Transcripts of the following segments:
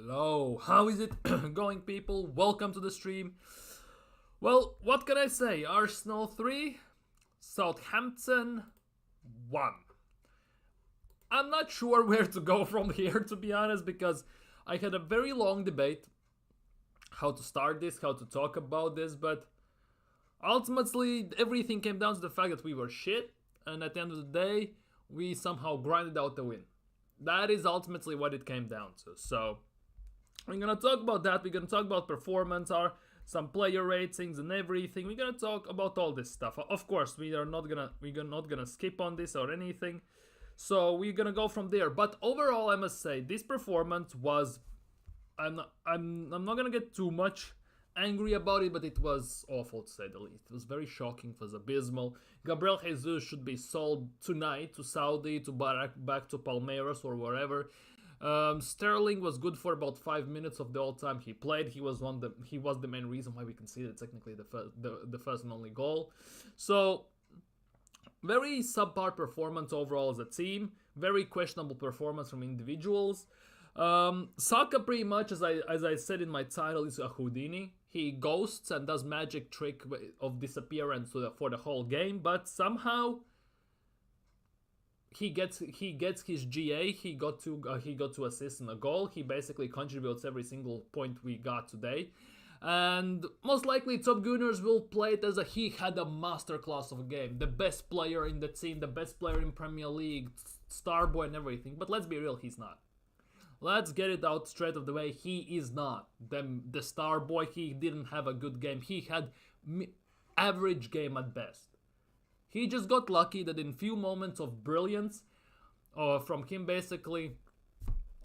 Hello, how is it going, people? Welcome to the stream. Well, what can I say? Arsenal 3, Southampton 1. I'm not sure where to go from here, to be honest, because I had a very long debate how to start this, how to talk about this, but ultimately everything came down to the fact that we were shit, and at the end of the day, we somehow grinded out the win. That is ultimately what it came down to. So we're gonna talk about that. We're gonna talk about performance, some player ratings and everything. We're gonna talk about all this stuff. Of course, we're not gonna skip on this or anything. So we're gonna go from there. But overall, I must say this performance was. I'm not gonna get too much angry about it, but it was awful to say the least. It was very shocking. It was abysmal. Gabriel Jesus should be sold tonight to Saudi, to back to Palmeiras or wherever. Sterling was good for about 5 minutes of the whole time he played. He was the main reason why we conceded technically the first and only goal. So very subpar performance overall as a team. Very questionable performance from individuals. Saka pretty much, as I said in my title, is a Houdini. He ghosts and does magic trick of disappearance for the whole game, but somehow he gets his GA. He got two assists and a goal. He basically contributes every single point we got today. And most likely Top Gunners will play it as he had a masterclass of a game. The best player in the team, the best player in Premier League, star boy and everything. But let's be real, he's not. Let's get it out straight of the way. He is not the star boy. He didn't have a good game. He had average game at best. He just got lucky that in few moments of brilliance from him basically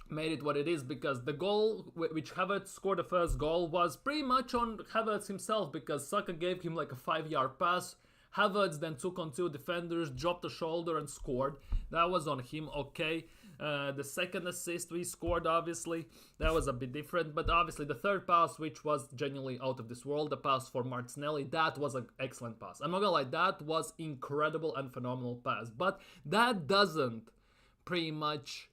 made it what it is, because the goal which Havertz scored, the first goal, was pretty much on Havertz himself, because Saka gave him like a 5-yard pass. Havertz then took on two defenders, dropped the shoulder and scored. That was on him, okay. The second assist we scored, obviously, that was a bit different. But obviously the third pass, which was genuinely out of this world, the pass for Martinelli, that was an excellent pass. I'm not gonna lie, that was incredible and phenomenal pass. But that doesn't pretty much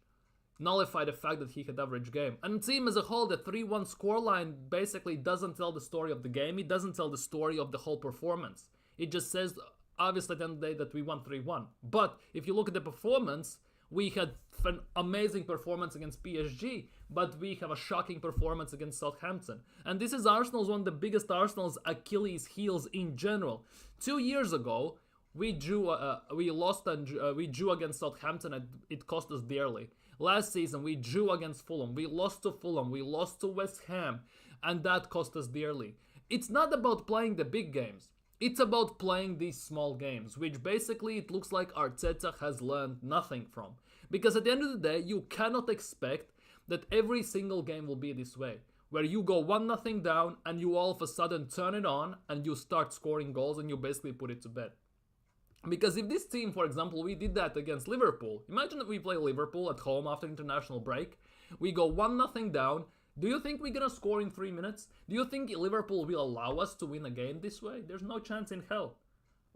nullify the fact that he had average game. And the team as a whole, the 3-1 scoreline basically doesn't tell the story of the game. It doesn't tell the story of the whole performance. It just says, obviously, at the end of the day, that we won 3-1. But if you look at the performance, we had an amazing performance against PSG, but we have a shocking performance against Southampton. And this is Arsenal's one of the biggest Arsenal's Achilles heels in general. 2 years ago, we drew against Southampton, and it cost us dearly. Last season, we drew against Fulham. We lost to Fulham. We lost to West Ham, and that cost us dearly. It's not about playing the big games. It's about playing these small games, which basically it looks like Arteta has learned nothing from. Because at the end of the day, you cannot expect that every single game will be this way, where you go 1-0 down and you all of a sudden turn it on and you start scoring goals and you basically put it to bed. Because if this team, for example, we did that against Liverpool, imagine that we play Liverpool at home after international break, we go 1-0 down. Do you think we're gonna score in 3 minutes? Do you think Liverpool will allow us to win a game this way? There's no chance in hell.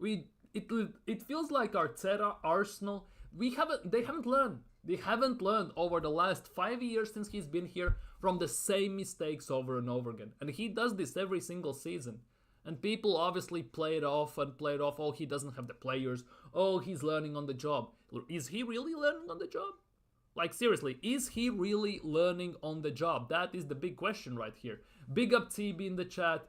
It feels like Arteta, Arsenal, they haven't learned. They haven't learned over the last 5 years since he's been here from the same mistakes over and over again. And he does this every single season. And people obviously play it off. Oh, he doesn't have the players. Oh, he's learning on the job. Is he really learning on the job? Like, seriously, is he really learning on the job? That is the big question right here. Big up TB in the chat.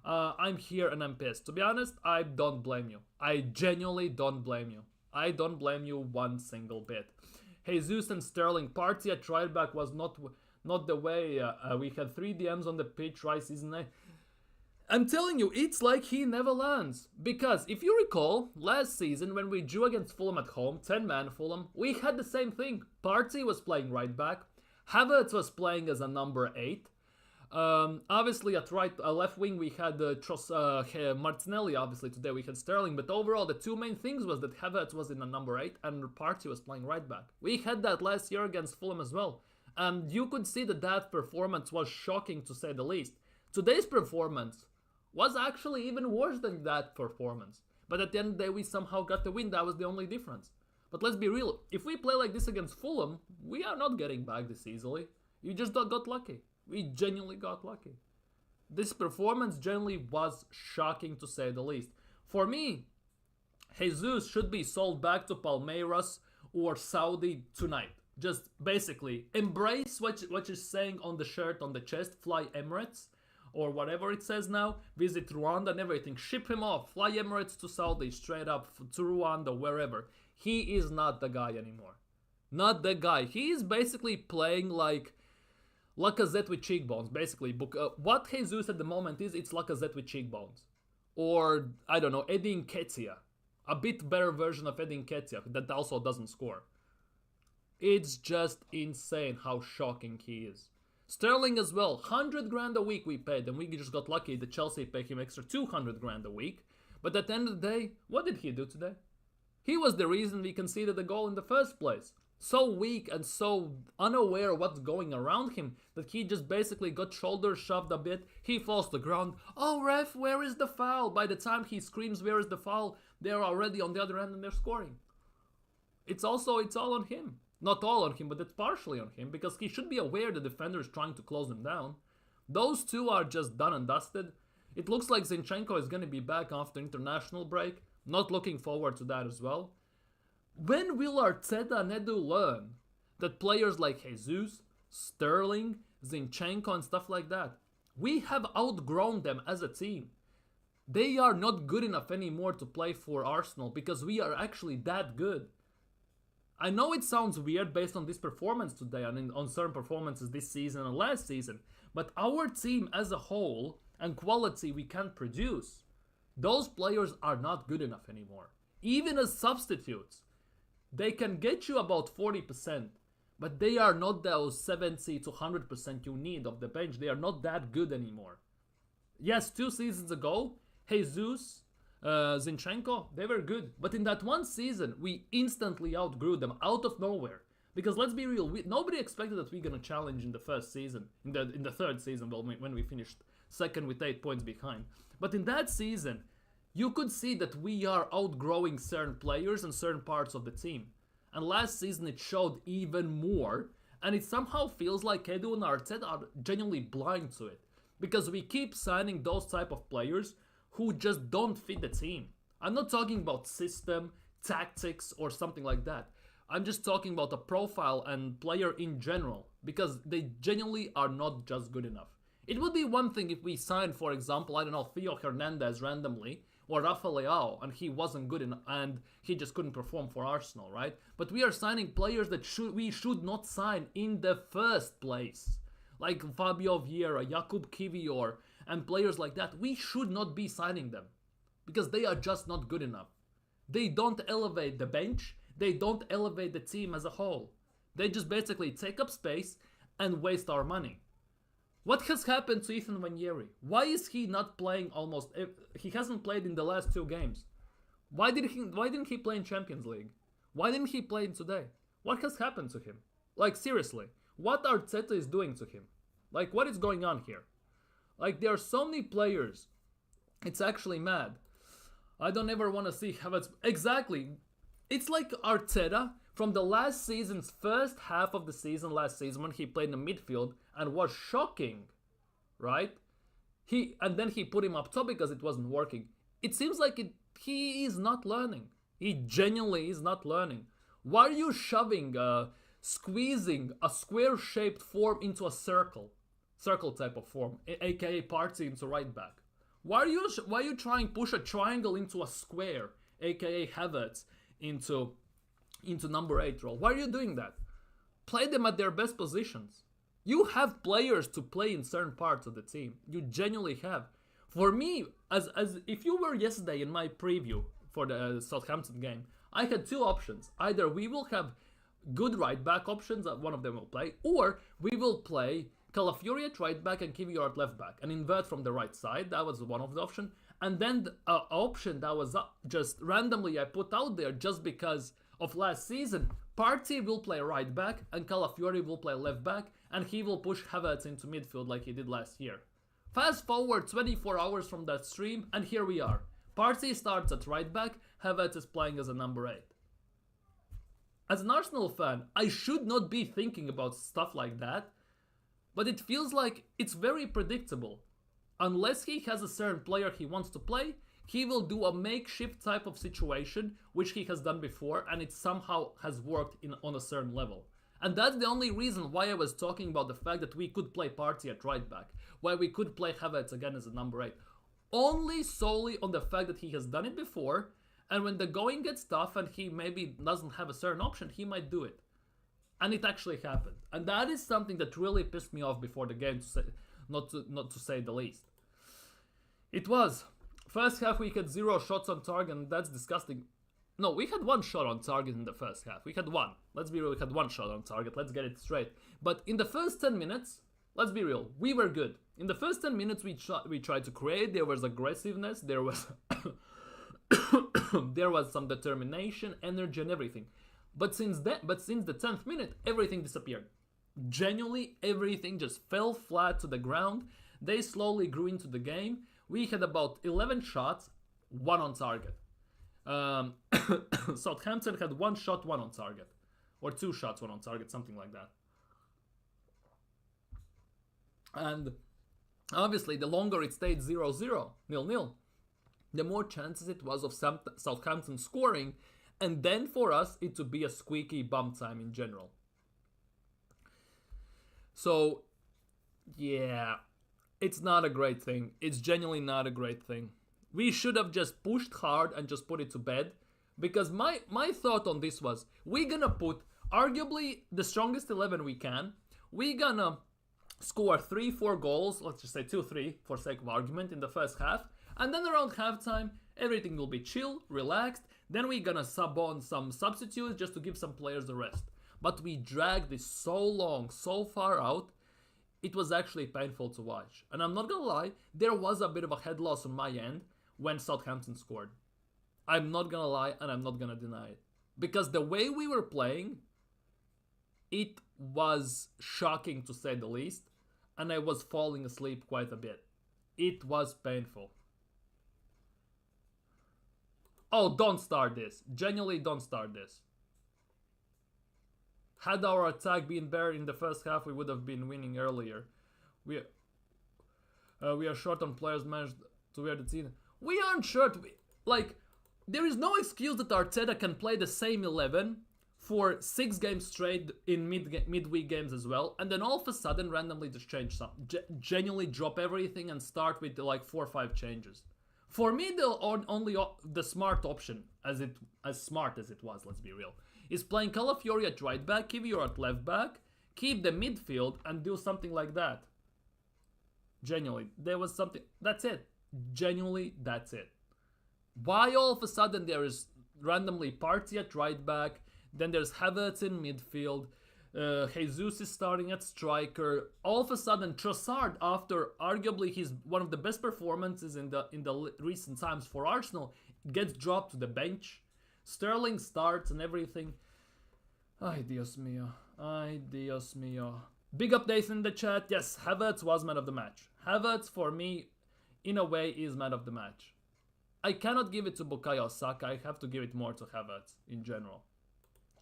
I'm here and I'm pissed. To be honest, I don't blame you. I genuinely don't blame you. I don't blame you one single bit. Jesus and Sterling, party at right back was not the way. We had 3 DMs on the pitch, right, season 9. I'm telling you, it's like he never learns. Because if you recall, last season when we drew against Fulham at home, 10-man Fulham, we had the same thing. Partey was playing right back. Havertz was playing as a number 8. Obviously at left wing we had Martinelli. Obviously today we had Sterling. But overall the two main things was that Havertz was in a number 8 and Partey was playing right back. We had that last year against Fulham as well. And you could see that performance was shocking, to say the least. Today's performance was actually even worse than that performance. But at the end of the day, we somehow got the win. That was the only difference. But let's be real. If we play like this against Fulham, we are not getting back this easily. You just got lucky. We genuinely got lucky. This performance generally was shocking to say the least. For me, Jesus should be sold back to Palmeiras or Saudi tonight. Just basically embrace what you're saying on the shirt, on the chest, fly Emirates, or whatever it says now, visit Rwanda and everything. Ship him off, fly Emirates to Saudi, straight up to Rwanda, wherever. He is not the guy anymore. Not the guy. He is basically playing like Lacazette with cheekbones, basically. What Jesus at the moment is, it's Lacazette with cheekbones. Or, I don't know, Eddie Nketiah. A bit better version of Eddie Nketiah that also doesn't score. It's just insane how shocking he is. Sterling as well, 100 grand a week we paid, and we just got lucky that Chelsea paid him extra 200 grand a week. But at the end of the day, what did he do today? He was the reason we conceded the goal in the first place. So weak and so unaware of what's going around him that he just basically got shoulder shoved a bit. He falls to the ground. Oh, ref, where is the foul? By the time he screams, where is the foul? They're already on the other end and they're scoring. It's all on him. Not all on him, but it's partially on him because he should be aware the defender is trying to close him down. Those two are just done and dusted. It looks like Zinchenko is going to be back after international break. Not looking forward to that as well. When will Arteta and Edu learn that players like Jesus, Sterling, Zinchenko and stuff like that, we have outgrown them as a team. They are not good enough anymore to play for Arsenal because we are actually that good. I know it sounds weird based on this performance today and on certain performances this season and last season, but our team as a whole and quality we can produce, those players are not good enough anymore. Even as substitutes, they can get you about 40%, but they are not those 70 to 100% you need of the bench. They are not that good anymore. Yes, 2 seasons ago, Jesus, Zinchenko, they were good. But in that one season, we instantly outgrew them out of nowhere. Because let's be real, nobody expected that we're going to challenge in the first season, in the third season, when we finished second with 8 points behind. But in that season, you could see that we are outgrowing certain players and certain parts of the team. And last season it showed even more. And it somehow feels like Edu and Arteta are genuinely blind to it. Because we keep signing those type of players who just don't fit the team. I'm not talking about system, tactics, or something like that. I'm just talking about a profile and player in general. Because they genuinely are not just good enough. It would be one thing if we signed, for example, I don't know, Theo Hernandez randomly, or Rafa Leao, and he wasn't good enough, and he just couldn't perform for Arsenal, right? But we are signing players that we should not sign in the first place. Like Fabio Vieira, Jakub Kivior, and players like that. We should not be signing them. Because they are just not good enough. They don't elevate the bench. They don't elevate the team as a whole. They just basically take up space and waste our money. What has happened to Ethan Nwaneri? Why is he not playing almost... He hasn't played in the last 2 games. Why didn't he play in Champions League? Why didn't he play in today? What has happened to him? Like, seriously. What Arteta is doing to him? Like, what is going on here? Like, there are so many players. It's actually mad. I don't ever want to see Havertz... Exactly. It's like Arteta from the last season's first half of the season, last season, when he played in the midfield and was shocking, right? And then he put him up top because it wasn't working. It seems like he is not learning. He genuinely is not learning. Why are you squeezing a square-shaped form into a circle type of form, aka Partey into right back? Why are you trying to push a triangle into a square, aka Havertz into number 8 role? Why are you doing that? Play them at their best positions. You have players to play in certain parts of the team. You genuinely have. For me, as if you were yesterday in my preview for the Southampton game, I had 2 options. Either we will have good right back options, one of them will play, or we will play Calafiori at right back and Kivior at left back and invert from the right side. That was one of the options. And then the option that was just randomly I put out there just because of last season, Partey will play right back and Calafiori will play left back and he will push Havertz into midfield like he did last year. Fast forward 24 hours from that stream and here we are. Partey starts at right back, Havertz is playing as a number 8. As an Arsenal fan, I should not be thinking about stuff like that but it feels like it's very predictable. Unless he has a certain player he wants to play, he will do a makeshift type of situation, which he has done before, and it somehow has worked on a certain level. And that's the only reason why I was talking about the fact that we could play Partey at right back, why we could play Havertz again as a number 8. Only solely on the fact that he has done it before, and when the going gets tough and he maybe doesn't have a certain option, he might do it. And it actually happened. And that is something that really pissed me off before the game, not to say the least. It was. First half we had 0 shots on target, and that's disgusting. No, we had 1 shot on target in the first half. We had 1. Let's be real, we had 1 shot on target. Let's get it straight. But in the first 10 minutes, let's be real, we were good. In the first 10 minutes we tried to create, there was aggressiveness, there was there was some determination, energy and everything. But since the 10th minute, everything disappeared. Genuinely, everything just fell flat to the ground. They slowly grew into the game. We had about 11 shots, 1 on target. Southampton had 1 shot, 1 on target. Or 2 shots, 1 on target, something like that. And obviously, the longer it stayed 0-0, 0-0, the more chances it was of Southampton scoring, and then for us, it would be a squeaky bum time in general. So, yeah, it's not a great thing. It's genuinely not a great thing. We should have just pushed hard and just put it to bed, because my thought on this was, we're gonna put arguably the strongest 11 we can. We're gonna score 3-4 goals, let's just say 2-3 for sake of argument in the first half, and then around halftime, everything will be chill, relaxed. Then we're gonna sub on some substitutes just to give some players a rest. But we dragged this so long, so far out, it was actually painful to watch. And I'm not gonna lie, there was a bit of a head loss on my end when Southampton scored. I'm not gonna lie, and I'm not gonna deny it. Because the way we were playing, it was shocking to say the least, and I was falling asleep quite a bit. It was painful. Oh, don't start this. Genuinely, don't start this. Had our attack been better in the first half, we would have been winning earlier. We are short on players managed to wear the team. We aren't short. There is no excuse that Arteta can play the same 11 for 6 games straight in midweek games as well, and then all of a sudden randomly just change something. Genuinely drop everything and start with 4 or 5 changes. For me, the smart option, as smart as it was, let's be real, is playing Calafiori at right back, Kivior at left back, keep the midfield, and do something like that. Genuinely, there was something. That's it. Genuinely, that's it. Why all of a sudden there is randomly Partey at right back, then there's Havertz in midfield, Jesus is starting at striker. All of a sudden, Trossard, after arguably his one of the best performances in the recent times for Arsenal, gets dropped to the bench. Sterling starts and everything. Ay, Dios mío. Ay, Dios mío. Big updates in the chat. Yes, Havertz was man of the match. Havertz, for me, in a way, is man of the match. I cannot give it to Bukayo Saka. I have to give it more to Havertz in general.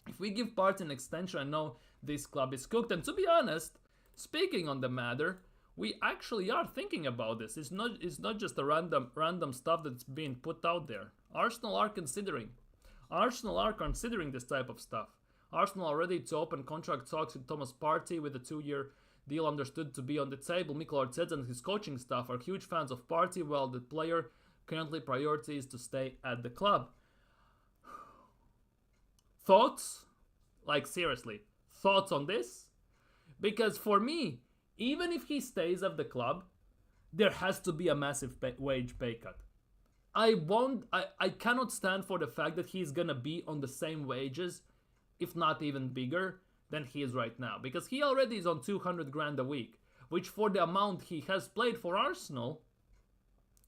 If we give Partey an extension, I know this club is cooked. And to be honest, speaking on the matter, we actually are thinking about this. It's not just a random stuff that's being put out there. Arsenal are considering this type of stuff. Arsenal are ready to open contract talks with Thomas Partey with a 2-year deal understood to be on the table. Mikel Arteta and his coaching staff are huge fans of Partey, while the player currently priority is to stay at the club. Thoughts? Like seriously, thoughts on this? Because for me, even if he stays at the club, there has to be a massive wage pay cut. I cannot stand for the fact that he's gonna be on the same wages, if not even bigger, than he is right now. Because he already is on 200 grand a week, which for the amount he has played for Arsenal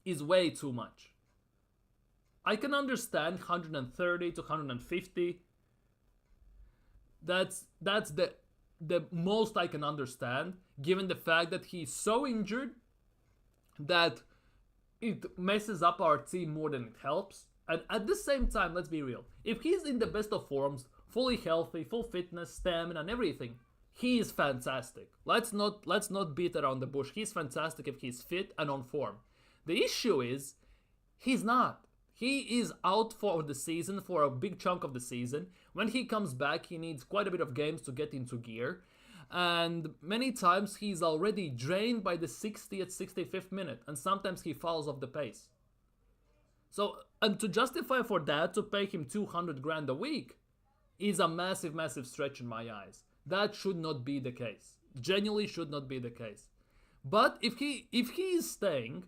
is way too much. I can understand 130 to 150. That's the most I can understand, given the fact that he's so injured that it messes up our team more than it helps. And at the same time, let's be real, if he's in the best of forms, fully healthy, full fitness, stamina and everything, he is fantastic. Let's not beat around the bush. He's fantastic if he's fit and on form. The issue is he's not. He is out for the season, for a big chunk of the season. When he comes back, he needs quite a bit of games to get into gear. And many times he's already drained by the 60th, 65th minute. And sometimes he falls off the pace. So, and to justify for that, to pay him 200 grand a week, is a massive, massive stretch in my eyes. That should not be the case. Genuinely should not be the case. But if he is staying,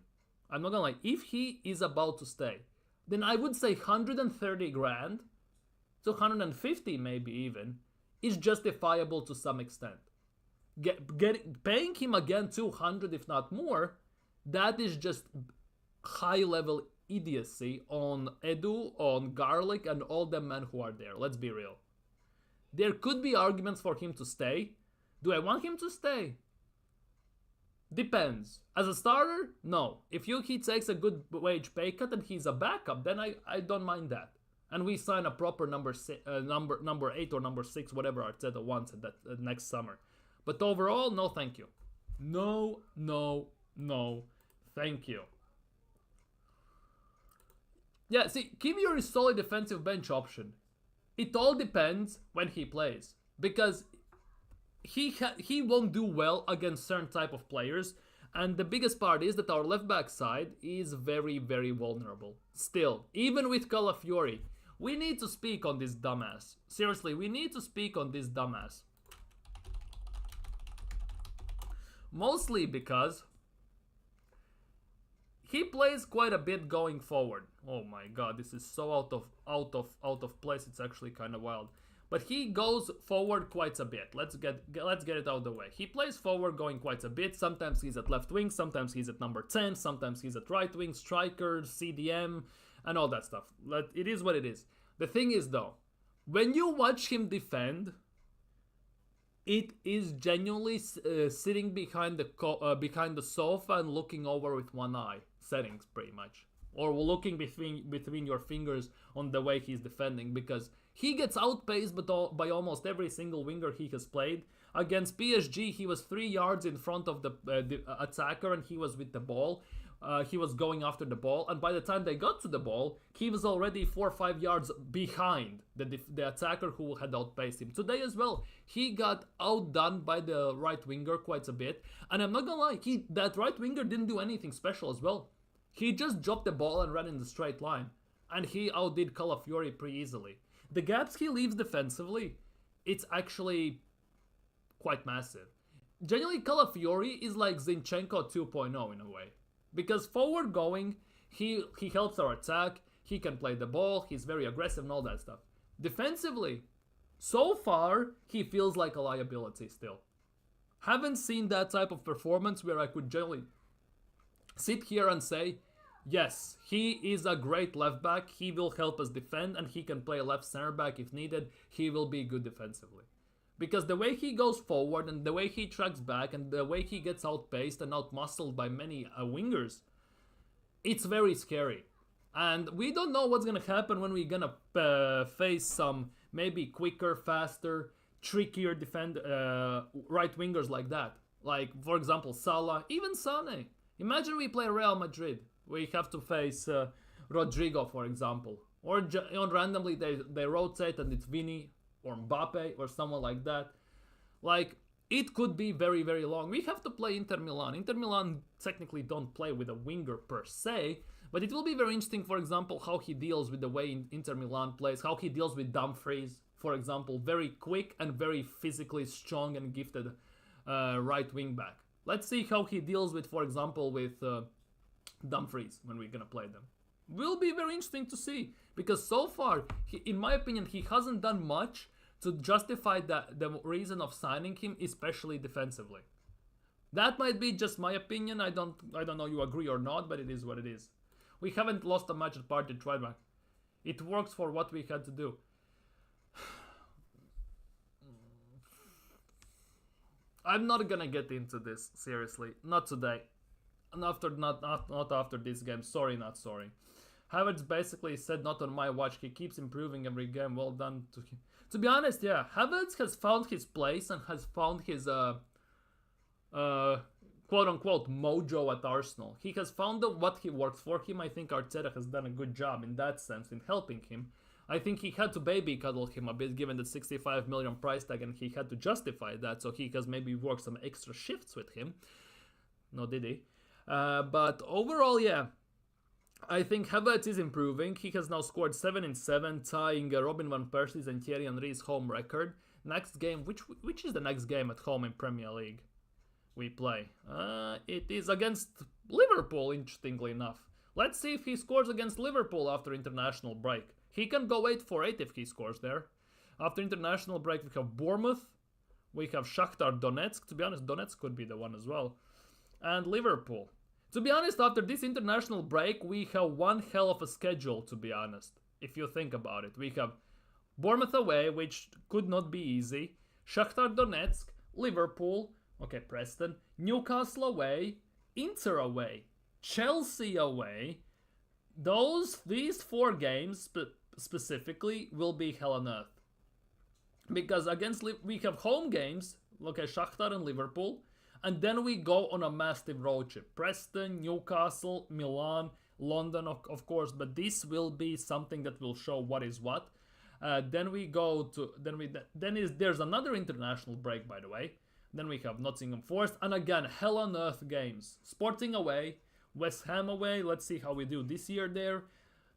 I'm not gonna lie, if he is about to stay, then I would say 130 grand to 150 maybe even is justifiable to some extent. Paying him again 200 if not more, that is just high level idiocy on Edu, on Garlic and all the men who are there. Let's be real. There could be arguments for him to stay. Do I want him to stay? Depends. As a starter, no. If he takes a good wage pay cut and he's a backup, then I don't mind that. And we sign a proper number 8 or number 6, whatever Arteta wants at that next summer. But overall, no thank you. No, thank you. Yeah, see, Kivior is solid defensive bench option. It all depends when he plays. Because he won't do well against certain type of players. And the biggest part is that our left back side is very, very vulnerable. Still, even with Calafiori, we need to speak on this dumbass. Seriously, we need to speak on this dumbass. Mostly because he plays quite a bit going forward. Oh my god, this is so out of place. It's actually kind of wild. But he goes forward quite a bit. Let's get it out of the way. He plays forward going quite a bit. Sometimes he's at left wing, sometimes he's at number 10, sometimes he's at right wing, striker, CDM, and all that stuff. It is what it is. The thing is though, when you watch him defend, it is genuinely sitting behind the sofa and looking over with one eye. Settings, pretty much. Or looking between your fingers on the way he's defending, because he gets outpaced by almost every single winger he has played. Against PSG, he was 3 yards in front of the attacker and he was with the ball. He was going after the ball, and by the time they got to the ball, he was already 4 or 5 yards behind the attacker who had outpaced him. Today as well, he got outdone by the right winger quite a bit, and I'm not gonna lie, that right winger didn't do anything special as well. He just dropped the ball and ran in the straight line, and he outdid Calafiori pretty easily. The gaps he leaves defensively, it's actually quite massive. Genuinely, Calafiori is like Zinchenko 2.0 in a way. Because forward going, he helps our attack, he can play the ball, he's very aggressive and all that stuff. Defensively, so far, he feels like a liability still. Haven't seen that type of performance where I could generally sit here and say, yes, he is a great left back, he will help us defend, and he can play left center back if needed, he will be good defensively. Because the way he goes forward and the way he tracks back and the way he gets outpaced and outmuscled by many wingers, it's very scary. And we don't know what's gonna happen when we're gonna face some maybe quicker, faster, trickier right wingers like that. Like, for example, Salah, even Sane. Imagine we play Real Madrid. We have to face Rodrigo, for example. Or randomly they rotate and it's Vini or Mbappe or someone like that. Like, it could be very, very long. We have to play Inter Milan. Inter Milan technically don't play with a winger per se, but it will be very interesting, for example, how he deals with the way Inter Milan plays, how he deals with Dumfries, for example, very quick and very physically strong and gifted right wing back. Let's see how he deals with, for example, with Dumfries when we're gonna play them. Will be very interesting to see, because so far, in my opinion, he hasn't done much to justify the reason of signing him, especially defensively. That might be just my opinion. I don't know you agree or not, but it is what it is. We haven't lost a match at Party Tribeback. It works for what we had to do. I'm not gonna get into this, seriously. Not today. Not after this game. Sorry, not sorry. Havertz basically said, not on my watch. He keeps improving every game. Well done to him. To be honest, yeah, Havertz has found his place and has found his quote-unquote mojo at Arsenal. He has found what he works for him. I think Arteta has done a good job in that sense in helping him. I think he had to baby cuddle him a bit given the 65 million price tag, and he had to justify that, so he has maybe worked some extra shifts with him. No, did he? But overall, yeah, I think Havertz is improving. He has now scored 7 in 7, tying Robin van Persie's and Thierry Henry's home record. Next game, which is the next game at home in Premier League we play? It is against Liverpool, interestingly enough. Let's see if he scores against Liverpool after international break. He can go 8 for 8 if he scores there. After international break, we have Bournemouth. We have Shakhtar Donetsk. To be honest, Donetsk could be the one as well. And Liverpool. To be honest, after this international break, we have one hell of a schedule, to be honest. If you think about it. We have Bournemouth away, which could not be easy. Shakhtar Donetsk, Liverpool, okay, Preston, Newcastle away, Inter away, Chelsea away. These 4 games specifically will be hell on earth. Because against we have home games, okay, Shakhtar and Liverpool. And then we go on a massive road trip. Preston, Newcastle, Milan, London, of course. But this will be something that will show what is what. Then we go to... There's another international break, by the way. Then we have Nottingham Forest. And again, hell on earth games. Sporting away. West Ham away. Let's see how we do this year there.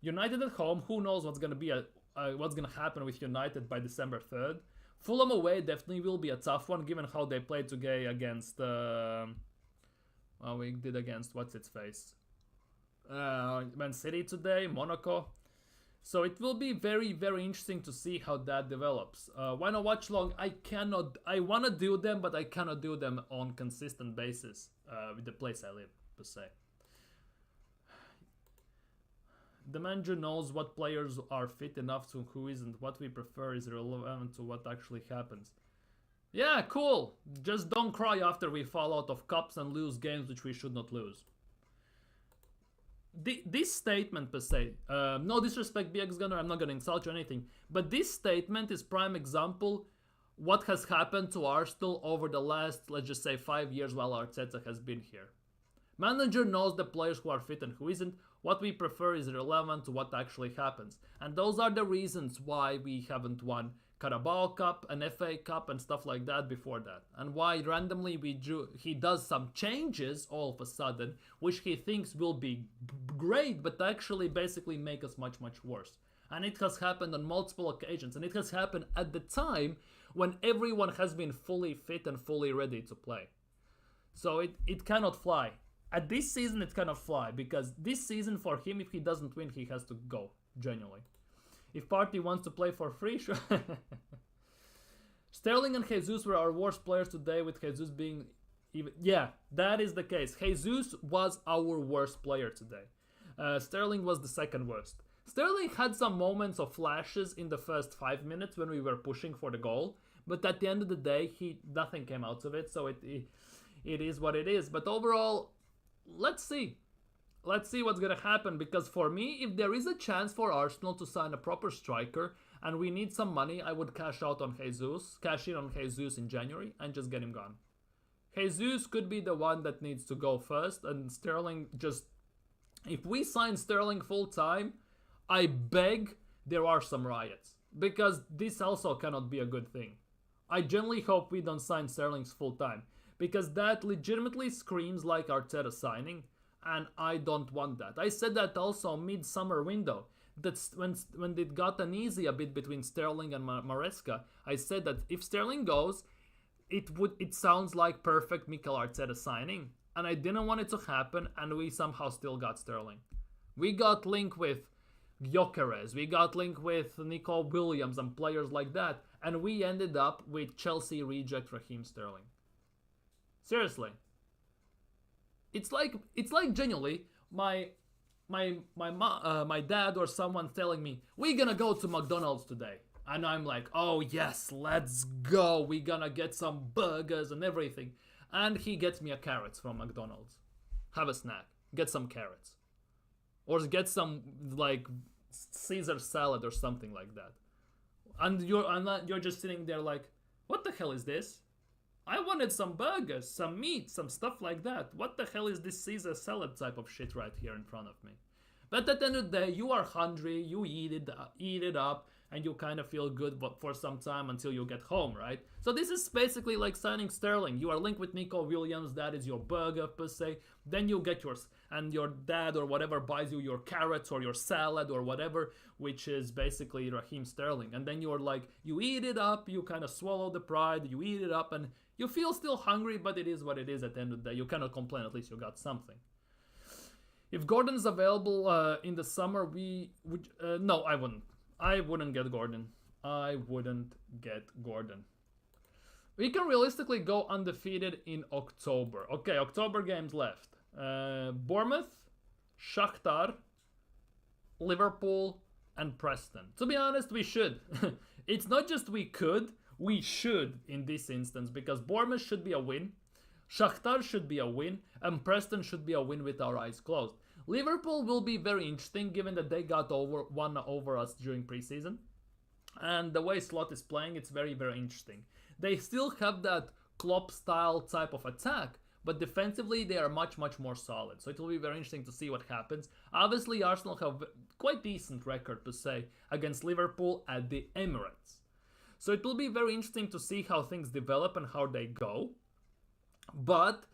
United at home. Who knows what's going to happen with United by December 3rd. Fulham away definitely will be a tough one, given how they played today against... we did against... What's its face? Man City today, Monaco. So it will be very, very interesting to see how that develops. Why not watch long? I want to do them, but I cannot do them on consistent basis with the place I live, per se. The manager knows what players are fit enough to who isn't. What we prefer is irrelevant to what actually happens. Yeah, cool. Just don't cry after we fall out of cups and lose games which we should not lose. This statement per se, no disrespect BX Gunner, I'm not gonna insult you or anything, but this statement is prime example what has happened to Arsenal over the last, let's just say, 5 years while Arteta has been here. Manager knows the players who are fit and who isn't. What we prefer is irrelevant to what actually happens. And those are the reasons why we haven't won Carabao Cup, an FA Cup and stuff like that before that. And why randomly he does some changes all of a sudden, which he thinks will be great, but actually basically make us much, much worse. And it has happened on multiple occasions. And it has happened at the time when everyone has been fully fit and fully ready to play. So it cannot fly. At this season, it cannot fly, because this season for him, if he doesn't win, he has to go, genuinely. If Partey wants to play for free, sure. Sterling and Jesus were our worst players today, with Jesus being even... Yeah, that is the case. Jesus was our worst player today. Sterling was the second worst. Sterling had some moments of flashes in the first 5 minutes when we were pushing for the goal, but at the end of the day, nothing came out of it, so it is what it is. But overall... Let's see what's going to happen, because for me, if there is a chance for Arsenal to sign a proper striker and we need some money, I would cash in on Jesus in January and just get him gone. Jesus could be the one that needs to go first, and Sterling just... If we sign Sterling full time, I beg there are some riots, because this also cannot be a good thing. I genuinely hope we don't sign Sterling's full time, because that legitimately screams like Arteta signing, and I don't want that. I said that also mid-summer window. That's when it got uneasy a bit between Sterling and Maresca. I said that if Sterling goes, it sounds like perfect Mikel Arteta signing, and I didn't want it to happen, and we somehow still got Sterling. We got linked with Gyökeres, we got linked with Nico Williams and players like that, and we ended up with Chelsea reject Raheem Sterling. Seriously, it's like genuinely my dad or someone telling me we're gonna go to McDonald's today, and I'm like, oh yes, let's go, we're gonna get some burgers and everything, and he gets me a carrot from McDonald's. Have a snack, get some carrots. or get some like Caesar salad or something like that. And you're just sitting there like, what the hell is this? I wanted some burgers, some meat, some stuff like that. What the hell is this Caesar salad type of shit right here in front of me? But at the end of the day, you are hungry, you eat it up, and you kind of feel good for some time until you get home, right? So this is basically like signing Sterling. You are linked with Nico Williams, that is your burger per se. Then you get yours, and your dad or whatever buys you your carrots or your salad or whatever, which is basically Raheem Sterling. And then you're like, you eat it up, you kind of swallow the pride, you eat it up, and you feel still hungry, but it is what it is at the end of the day. You cannot complain, at least you got something. If Gordon's available in the summer, no, I wouldn't. I wouldn't get Gordon. I wouldn't get Gordon. We can realistically go undefeated in October. Okay, October games left. Bournemouth, Shakhtar, Liverpool, and Preston. To be honest, we should. It's not just we should in this instance, because Bournemouth should be a win, Shakhtar should be a win, and Preston should be a win with our eyes closed. Liverpool will be very interesting given that they got one over us during preseason. And the way Slot is playing, it's very, very interesting. They still have that Klopp-style type of attack, but defensively they are much, much more solid. So it will be very interesting to see what happens. Obviously, Arsenal have quite decent record per se against Liverpool at the Emirates. So it will be very interesting to see how things develop and how they go. But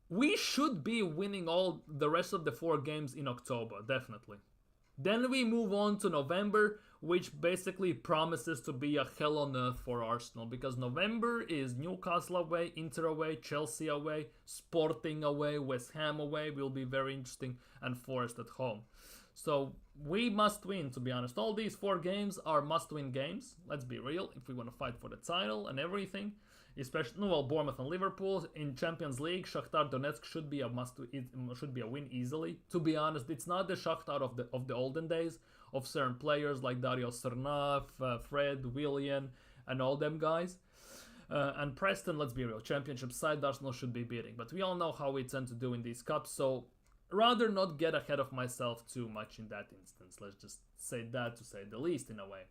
we should be winning all the rest of the 4 games in October, definitely. Then we move on to November, which basically promises to be a hell on earth for Arsenal, because November is Newcastle away, Inter away, Chelsea away, Sporting away, West Ham away, will be very interesting, and Forest at home. So we must win, to be honest. All these 4 games are must-win games, let's be real, if we want to fight for the title and everything. Especially, well, Bournemouth and Liverpool in Champions League. Shakhtar Donetsk should be a win easily. To be honest, it's not the Shakhtar of the olden days of certain players like Dario Srnav, Fred, Willian, and all them guys. And Preston, let's be real, Championship side Arsenal should be beating. But we all know how we tend to do in these cups, so rather not get ahead of myself too much in that instance. Let's just say that, to say the least, in a way.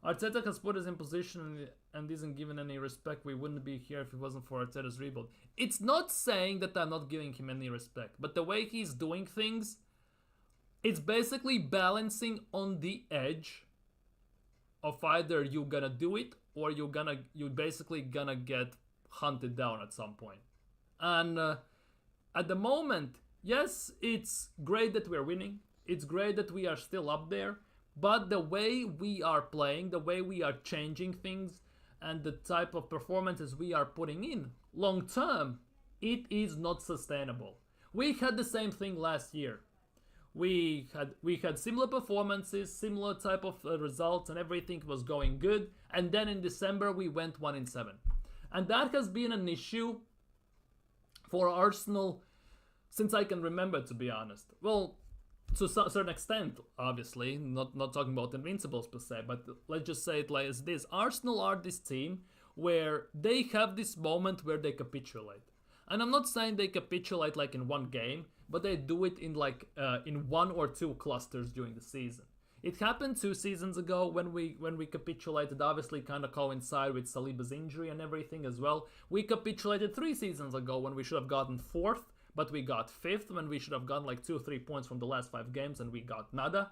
Arteta has put us in position and isn't given any respect. We wouldn't be here if it wasn't for Arteta's rebuild. It's not saying that I'm not giving him any respect, but the way he's doing things, it's basically balancing on the edge of either you gonna do it or you basically gonna get hunted down at some point. And at the moment, yes, it's great that we're winning. It's great that we are still up there. But the way we are playing, the way we are changing things, and the type of performances we are putting in, long term, it is not sustainable. We had the same thing last year. We had similar performances, similar type of results, and everything was going good. And then in December, we went 1-7. And that has been an issue for Arsenal since I can remember, to be honest. Well, to a certain extent, obviously, not talking about invincibles per se, but let's just say it like this. Arsenal are this team where they have this moment where they capitulate. And I'm not saying they capitulate like in one game, but they do it in like in 1 or 2 clusters during the season. It happened 2 seasons ago when we capitulated, obviously kind of coincide with Saliba's injury and everything as well. We capitulated 3 seasons ago when we should have gotten 4th. But we got 5th when we should have gotten like 2-3 points from the last 5 games, and we got nada.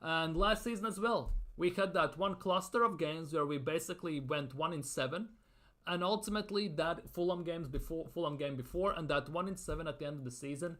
And last season as well, we had that one cluster of games where we basically went 1-7, and ultimately that Fulham game before, and that 1-7 at the end of the season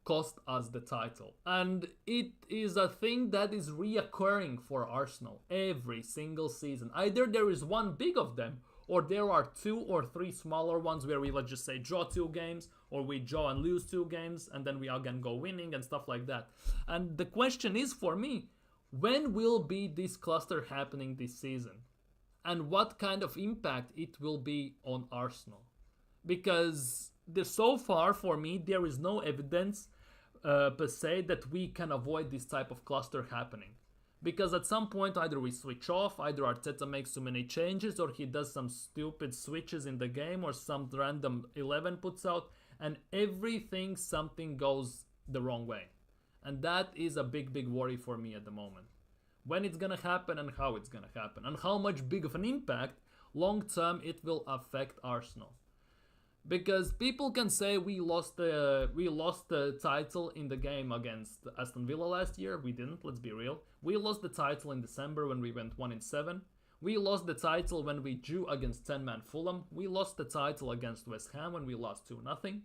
cost us the title. And it is a thing that is reoccurring for Arsenal every single season. Either there is one big of them, or there are 2 or 3 smaller ones where we, let's just say, draw 2 games, or we draw and lose 2 games, and then we again go winning and stuff like that. And the question is for me, when will be this cluster happening this season? And what kind of impact it will be on Arsenal? Because so far, for me, there is no evidence per se that we can avoid this type of cluster happening. Because at some point, either we switch off, either Arteta makes too many changes, or he does some stupid switches in the game, or some random 11 puts out, and something goes the wrong way. And that is a big worry for me at the moment. When it's gonna happen and how it's gonna happen, and how much big of an impact long term it will affect Arsenal. Because people can say we lost the title in the game against Aston Villa last year. We didn't, let's be real. We lost the title in December when we went 1-7. We lost the title when we drew against 10-man Fulham. We lost the title against West Ham when we lost 2-0.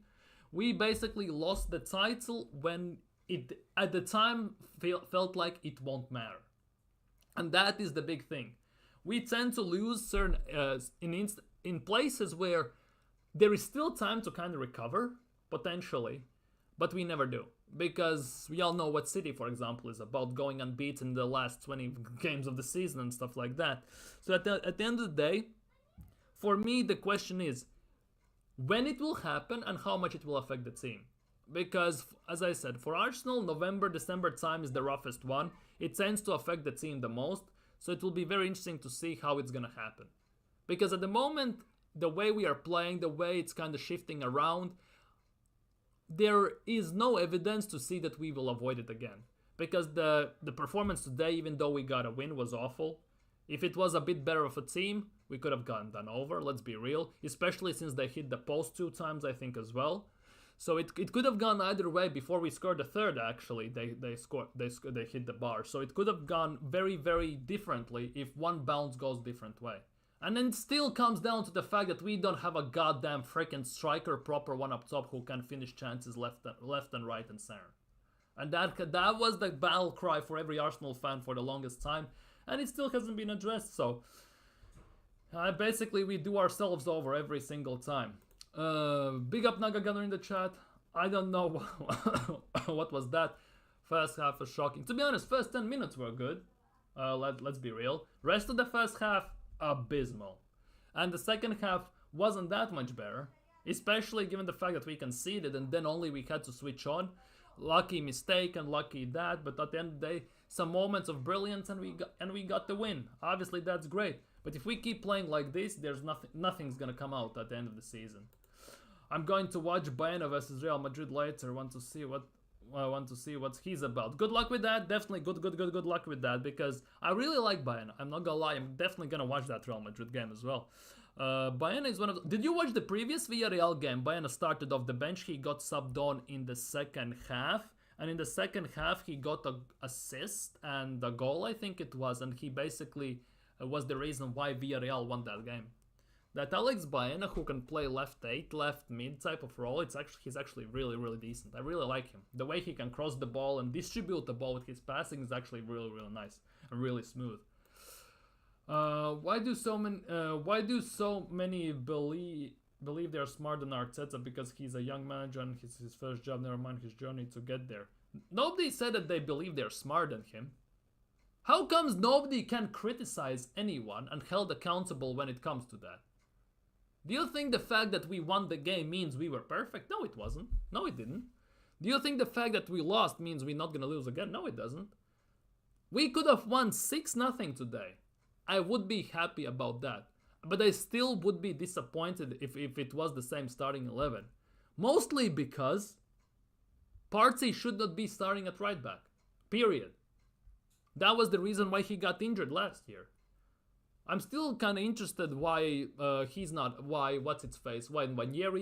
We basically lost the title when it at the time felt like it won't matter. And that is the big thing. We tend to lose certain in places where there is still time to kind of recover, potentially, but we never do. Because we all know what City, for example, is about, going unbeaten in the last 20 games of the season and stuff like that. So at the end of the day, for me, the question is when it will happen and how much it will affect the team. Because, as I said, for Arsenal, November, December time is the roughest one. It tends to affect the team the most, so it will be very interesting to see how it's going to happen. Because at the moment, the way we are playing, the way it's kind of shifting around, there is no evidence to see that we will avoid it again. Because the performance today, even though we got a win, was awful. If it was a bit better of a team, we could have gotten done over, let's be real. Especially since they hit the post 2 times, I think, as well. So it could have gone either way. Before we scored the third, actually, they hit the bar. So it could have gone very differently if one bounce goes different way. And then it still comes down to the fact that we don't have a goddamn freaking striker, proper one up top who can finish chances left and right and center. And that was the battle cry for every Arsenal fan for the longest time, and it still hasn't been addressed. So basically we do ourselves over every single time. Big up Naga Gunner in the chat. I don't know what was that. First half was shocking. To be honest, first 10 minutes were good. Let's be real. Rest of the first half, abysmal. And the second half wasn't that much better. Especially given the fact that we conceded and then only we had to switch on. Lucky mistake and lucky that. But at the end of the day, some moments of brilliance and we got the win. Obviously that's great. But if we keep playing like this, there's nothing's gonna come out at the end of the season. I'm going to watch Bayern versus Real Madrid later. Want to see what he's about. Good luck with that. Definitely good luck with that, because I really like Bayern. I'm not gonna lie. I'm definitely gonna watch that Real Madrid game as well. Bayern is one of the... Did you watch the previous Villarreal game? Bayern started off the bench. He got subbed on in the second half. And in the second half, he got an assist and a goal, I think it was. And he basically was the reason why Villarreal won that game. That Alex Baena, who can play left 8, left mid type of role, he's actually really decent. I really like him. The way he can cross the ball and distribute the ball with his passing is actually really nice and really smooth. Why do so many believe they're smarter than Arteta? Because he's a young manager and it's his first job, never mind his journey to get there. Nobody said that they believe they're smarter than him. How comes nobody can criticize anyone and held accountable when it comes to that? Do you think the fact that we won the game means we were perfect? No, it wasn't. No, it didn't. Do you think the fact that we lost means we're not going to lose again? No, it doesn't. We could have won 6-0 today. I would be happy about that. But I still would be disappointed if it was the same starting 11. Mostly because Partey should not be starting at right back. Period. That was the reason why he got injured last year. I'm still kind of interested why Wanyeri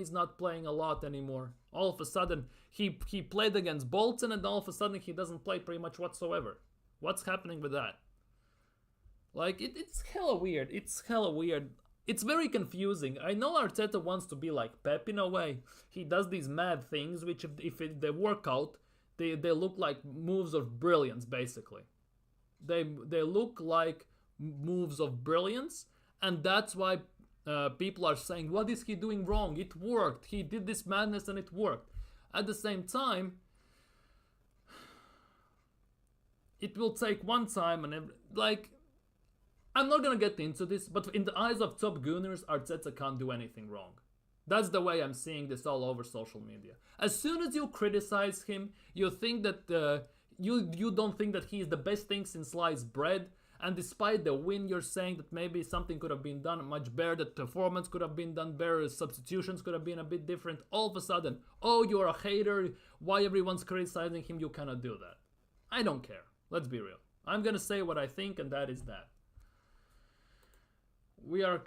is not playing a lot anymore. All of a sudden, he played against Bolton and all of a sudden he doesn't play pretty much whatsoever. What's happening with that? Like, it's hella weird. It's hella weird. It's very confusing. I know Arteta wants to be like Pep in a way. He does these mad things, which if they work out, they look like moves of brilliance, basically. They look like moves of brilliance, and that's why people are saying, what is he doing wrong? It worked. He did this madness and it worked. At the same time, it will take one time and I'm not gonna get into this, but in the eyes of top Gunners, Arteta can't do anything wrong. That's the way I'm seeing this all over social media. As soon as you criticize him, you think that you don't think that he is the best thing since sliced bread, And despite the win, you're saying that maybe something could have been done much better, that performance could have been done better, substitutions could have been a bit different. All of a sudden, oh, you're a hater, why everyone's criticizing him, you cannot do that. I don't care. Let's be real. I'm gonna say what I think, and that is that. We are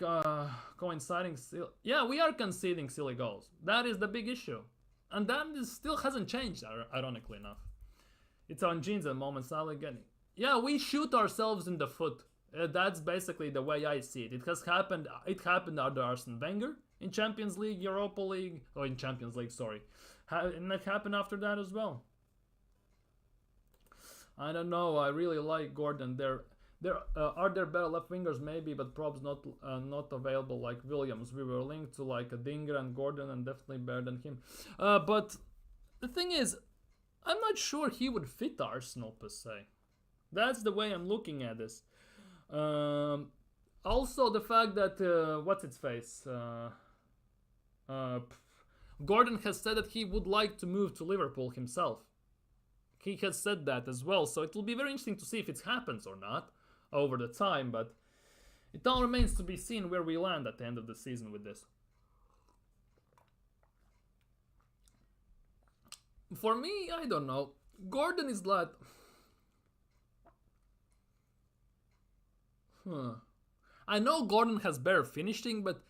coinciding. Yeah, we are conceding silly goals. That is the big issue. And that still hasn't changed, ironically enough. It's on genes and moments. Yeah, we shoot ourselves in the foot. That's basically the way I see it. It has happened. It happened under Arsene Wenger in Champions League, Europa League, or in Champions League, sorry. And it happened after that as well. I don't know. I really like Gordon. Are there better left wingers? Maybe, but probs not available like Williams. We were linked to like a Dinger and Gordon, and definitely better than him. But the thing is, I'm not sure he would fit Arsenal per se. That's the way I'm looking at this. Also, the fact that what's its face? Gordon has said that he would like to move to Liverpool himself. He has said that as well, so it will be very interesting to see if it happens or not over the time, but it all remains to be seen where we land at the end of the season with this. For me, I don't know. Gordon is like... I know Gordon has better finishing, but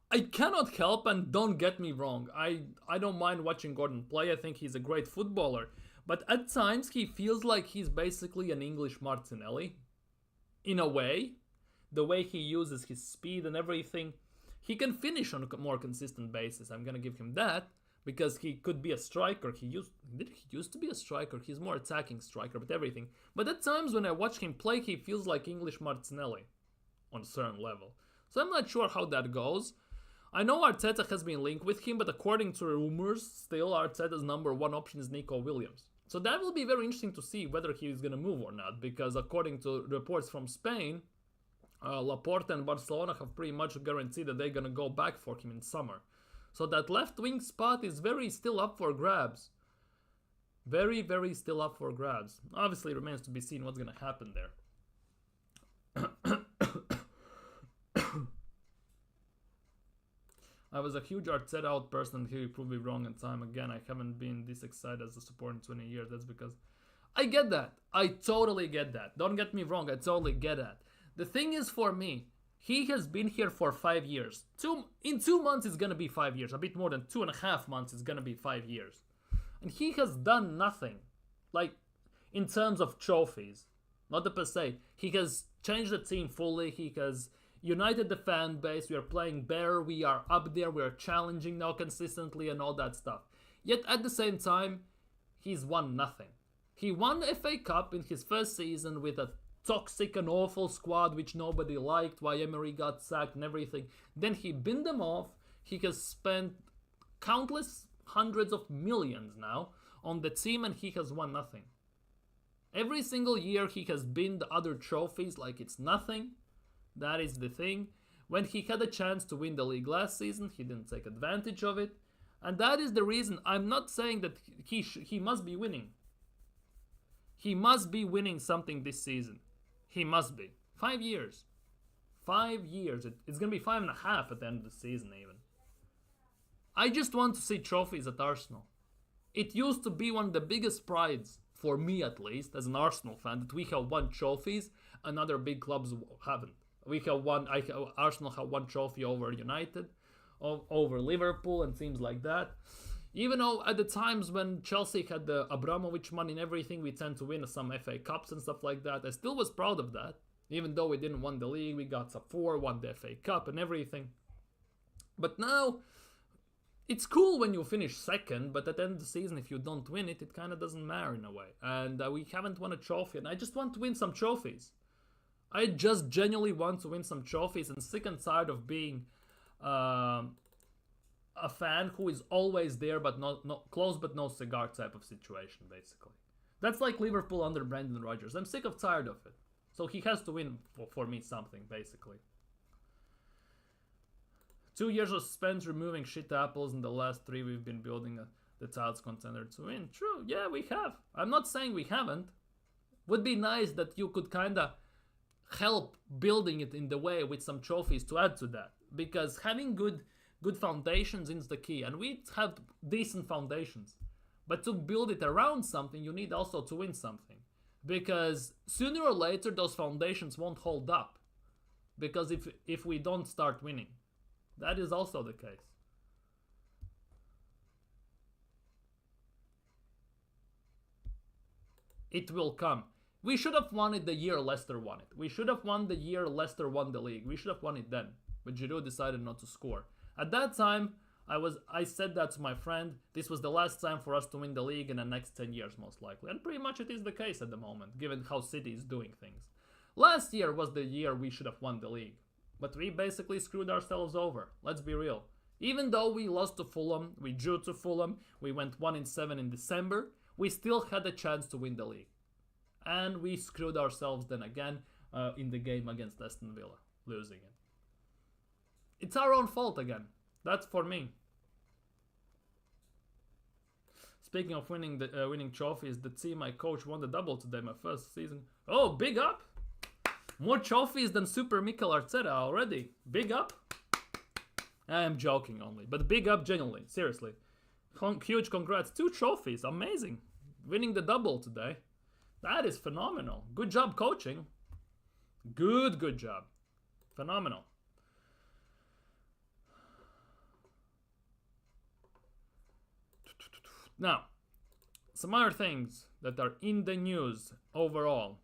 I cannot help, and don't get me wrong, I don't mind watching Gordon play. I think he's a great footballer. But at times he feels like he's basically an English Martinelli. In a way. The way he uses his speed and everything. He can finish on a more consistent basis. I'm gonna give him that. Because he could be a striker. He used to be a striker. He's more attacking striker, but everything. But at times when I watch him play, he feels like English Martinelli. On a certain level. So I'm not sure how that goes. I know Arteta has been linked with him, but according to rumors, still Arteta's number one option is Nico Williams. So that will be very interesting to see whether he is going to move or not, because according to reports from Spain, Laporta and Barcelona have pretty much guaranteed that they're going to go back for him in summer. So that left wing spot is very still up for grabs. Very, very still up for grabs. Obviously, it remains to be seen what's going to happen there. I was a huge Arteta out person, he proved me wrong in time again. I haven't been this excited as a supporter in 20 years. That's because I get that. I totally get that. Don't get me wrong, I totally get that. The thing is, for me, he has been here for 5 years. In 2 months it's gonna be 5 years. A bit more than 2.5 months it's gonna be 5 years. And he has done nothing. Like, in terms of trophies. Not the per se. He has changed the team fully. He has united the fan base, we are playing better, we are up there, we are challenging now consistently and all that stuff. Yet at the same time, he's won nothing. He won the FA Cup in his first season with a toxic and awful squad which nobody liked, why Emery got sacked and everything. Then he binned them off. He has spent countless hundreds of millions now on the team and he has won nothing. Every single year he has binned other trophies like it's nothing. That is the thing. When he had a chance to win the league last season, he didn't take advantage of it. And that is the reason. I'm not saying that he must be winning. He must be winning something this season. He must be. 5 years. 5 years. It's going to be 5.5 at the end of the season even. I just want to see trophies at Arsenal. It used to be one of the biggest prides, for me at least, as an Arsenal fan, that we have won trophies and other big clubs haven't. We have won. Arsenal have one trophy over United, over Liverpool, and teams like that. Even though at the times when Chelsea had the Abramovich money and everything, we tend to win some FA Cups and stuff like that. I still was proud of that. Even though we didn't win the league, we got top 4, won the FA Cup and everything. But now, it's cool when you finish second, but at the end of the season, if you don't win it, it kind of doesn't matter in a way. And we haven't won a trophy, and I just want to win some trophies. I just genuinely want to win some trophies and sick and tired of being a fan who is always there but not close but no cigar type of situation, basically. That's like Liverpool under Brendan Rodgers. I'm sick of tired of it. So he has to win for me something, basically. 2 years of spent removing shit apples, and the last 3 we've been building the titles contender to win. True, yeah, we have. I'm not saying we haven't. Would be nice that you could kind of help building it in the way with some trophies to add to that, because having good foundations is the key, and we have decent foundations, but to build it around something you need also to win something, because sooner or later those foundations won't hold up, because if we don't start winning, that is also the case. It will come. We should have won it the year Leicester won it. We should have won the year Leicester won the league. We should have won it then. But Giroud decided not to score. At that time, I said that to my friend. This was the last time for us to win the league in the next 10 years, most likely. And pretty much it is the case at the moment, given how City is doing things. Last year was the year we should have won the league. But we basically screwed ourselves over. Let's be real. Even though we lost to Fulham, we drew to Fulham, we went 1-7 in December, we still had a chance to win the league. And we screwed ourselves then again in the game against Aston Villa, losing it. It's our own fault again. That's for me. Speaking of winning trophies, the team I coach won the double today, my first season. Oh, big up! More trophies than Super Mikel Arteta already. Big up! I am joking only, but big up genuinely, seriously. Huge congrats. 2 trophies, amazing. Winning the double today. That is phenomenal. Good job coaching. Good job. Phenomenal. Now, some other things that are in the news overall.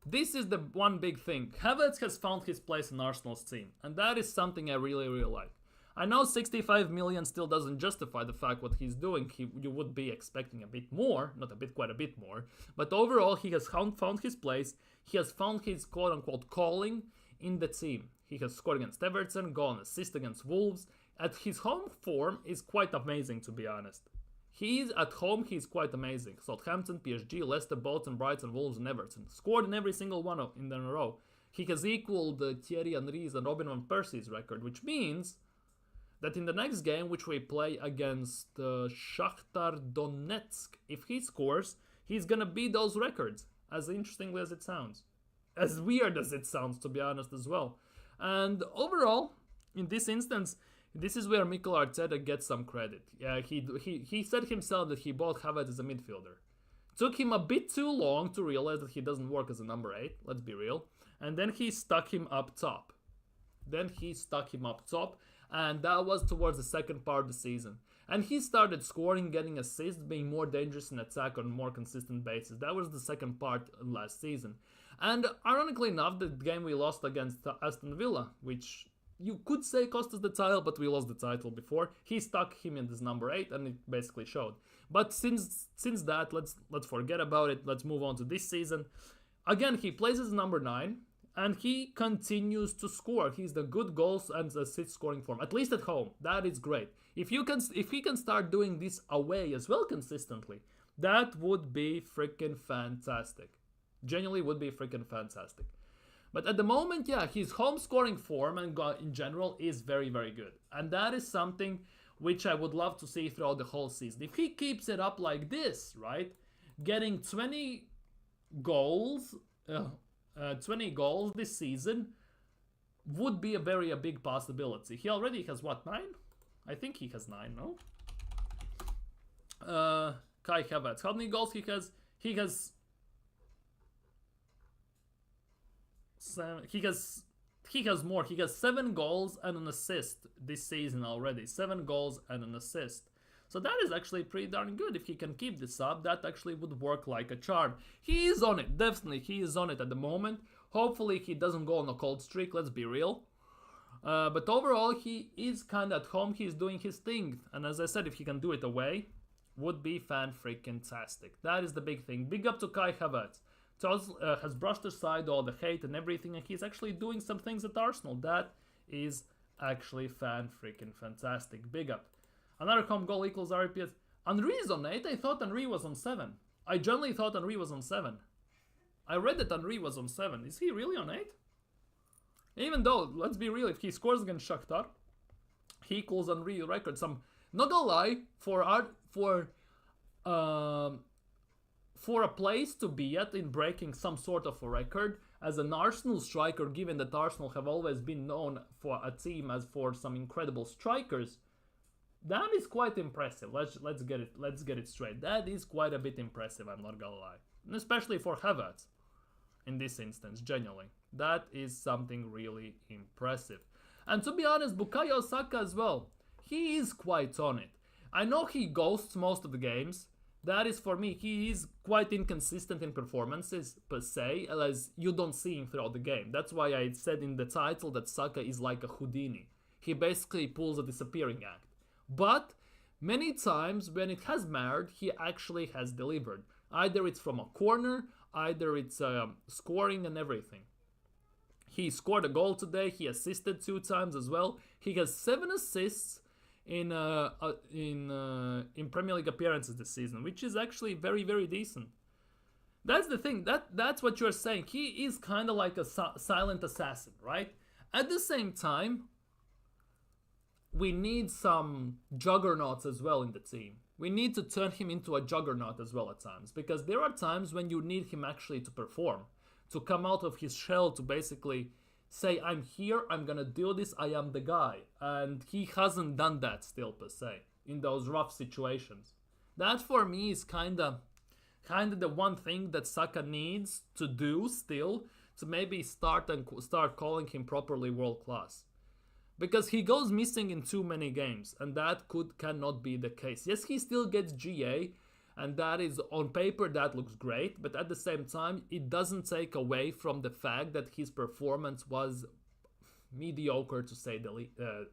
This is the one big thing. Havertz has found his place in Arsenal's team, and that is something I really like. I know 65 million still doesn't justify the fact what he's doing. You would be expecting a bit more, not a bit, quite a bit more. But overall, he has found his place. He has found his quote-unquote calling in the team. He has scored against Everton, goal and assist against Wolves. At his home form is quite amazing, to be honest. He's at home, he's quite amazing. Southampton, PSG, Leicester, Bolton, Brighton, Wolves and Everton. Scored in every single one in a row. He has equaled Thierry Henry's and Robin van Persie's record, which means that in the next game, which we play against Shakhtar Donetsk, if he scores, he's gonna beat those records, as interestingly as it sounds. As weird as it sounds, to be honest, as well. And overall, in this instance, this is where Mikel Arteta gets some credit. Yeah, he said himself that he bought Havertz as a midfielder. Took him a bit too long to realize that he doesn't work as a number 8, let's be real. And then he stuck him up top. And that was towards the second part of the season. And he started scoring, getting assists, being more dangerous in attack on a more consistent basis. That was the second part last season. And ironically enough, the game we lost against Aston Villa, which you could say cost us the title, but we lost the title before. He stuck him in this number 8, and it basically showed. But since that, let's forget about it. Let's move on to this season. Again, he plays as number 9, and he continues to score. He's the good goals and assist scoring form, at least at home. That is great. If he can start doing this away as well consistently, that would be freaking fantastic. Genuinely would be freaking fantastic. But at the moment, yeah, his home scoring form and in general is very good. And that is something which I would love to see throughout the whole season. If he keeps it up like this, right, getting 20 goals this season would be a big possibility. He already has what, 9? I think he has 9, no? Kai Havertz. How many goals he has? He has more. He has 7 goals and an assist this season already. 7 goals and an assist. So that is actually pretty darn good. If he can keep this up, that actually would work like a charm. He is on it. Definitely, he is on it at the moment. Hopefully, he doesn't go on a cold streak. Let's be real. But overall, he is kind of at home. He's doing his thing. And as I said, if he can do it away, would be fan-freaking-tastic. That is the big thing. Big up to Kai Havertz. Has brushed aside all the hate and everything, and he's actually doing some things at Arsenal. That is actually fan-freaking-fantastic. Big up. Another home goal equals RPS. Henry is on 8. I thought Henry was on 7. I generally thought Henry was on 7. I read that Henry was on 7. Is he really on 8? Even though, let's be real, if he scores against Shakhtar, he equals Henry record. Not gonna lie, for a place to be at in breaking some sort of a record, as an Arsenal striker, given that Arsenal have always been known for a team as for some incredible strikers, that is quite impressive. Let's get it straight. That is quite a bit impressive, I'm not gonna lie. And especially for Havertz in this instance, genuinely. That is something really impressive. And to be honest, Bukayo Saka as well, he is quite on it. I know he ghosts most of the games. That is, for me, he is quite inconsistent in performances per se, as you don't see him throughout the game. That's why I said in the title that Saka is like a Houdini. He basically pulls a disappearing act. But many times when it has mattered, he actually has delivered. Either it's from a corner, either it's scoring and everything. He scored a goal today, he assisted 2 times as well. He has 7 assists in Premier League appearances this season, which is actually very, very decent. That's the thing, that's what you're saying. He is kind of like a silent assassin, right? At the same time, we need some juggernauts as well in the team. We need to turn him into a juggernaut as well at times, because there are times when you need him actually to perform, to come out of his shell, to basically say, I'm here, I'm gonna do this, I am the guy. And he hasn't done that still per se, in those rough situations. That for me is kinda the one thing that Saka needs to do still, to maybe start calling him properly world class. Because he goes missing in too many games, and that cannot be the case. Yes, he still gets GA, and that is, on paper, that looks great, but at the same time, it doesn't take away from the fact that his performance was mediocre, to say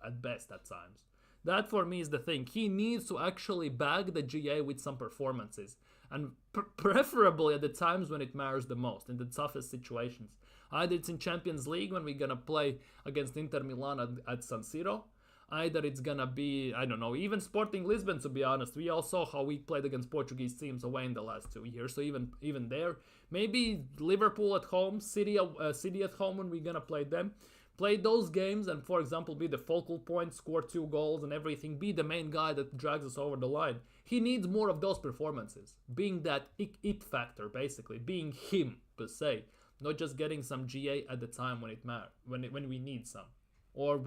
at best at times. That for me is the thing. He needs to actually bag the GA with some performances, and preferably at the times when it matters the most, in the toughest situations. Either it's in Champions League when we're gonna play against Inter Milan at San Siro. Either it's gonna be, I don't know, even Sporting Lisbon, to be honest. We all saw how we played against Portuguese teams away in the last 2 years, so even there. Maybe Liverpool at home, City at home when we're gonna play them. Play those games and, for example, be the focal point, score 2 goals and everything. Be the main guy that drags us over the line. He needs more of those performances. Being that it factor, basically. Being him, per se. Not just getting some GA at the time when it matters, when we need some. Or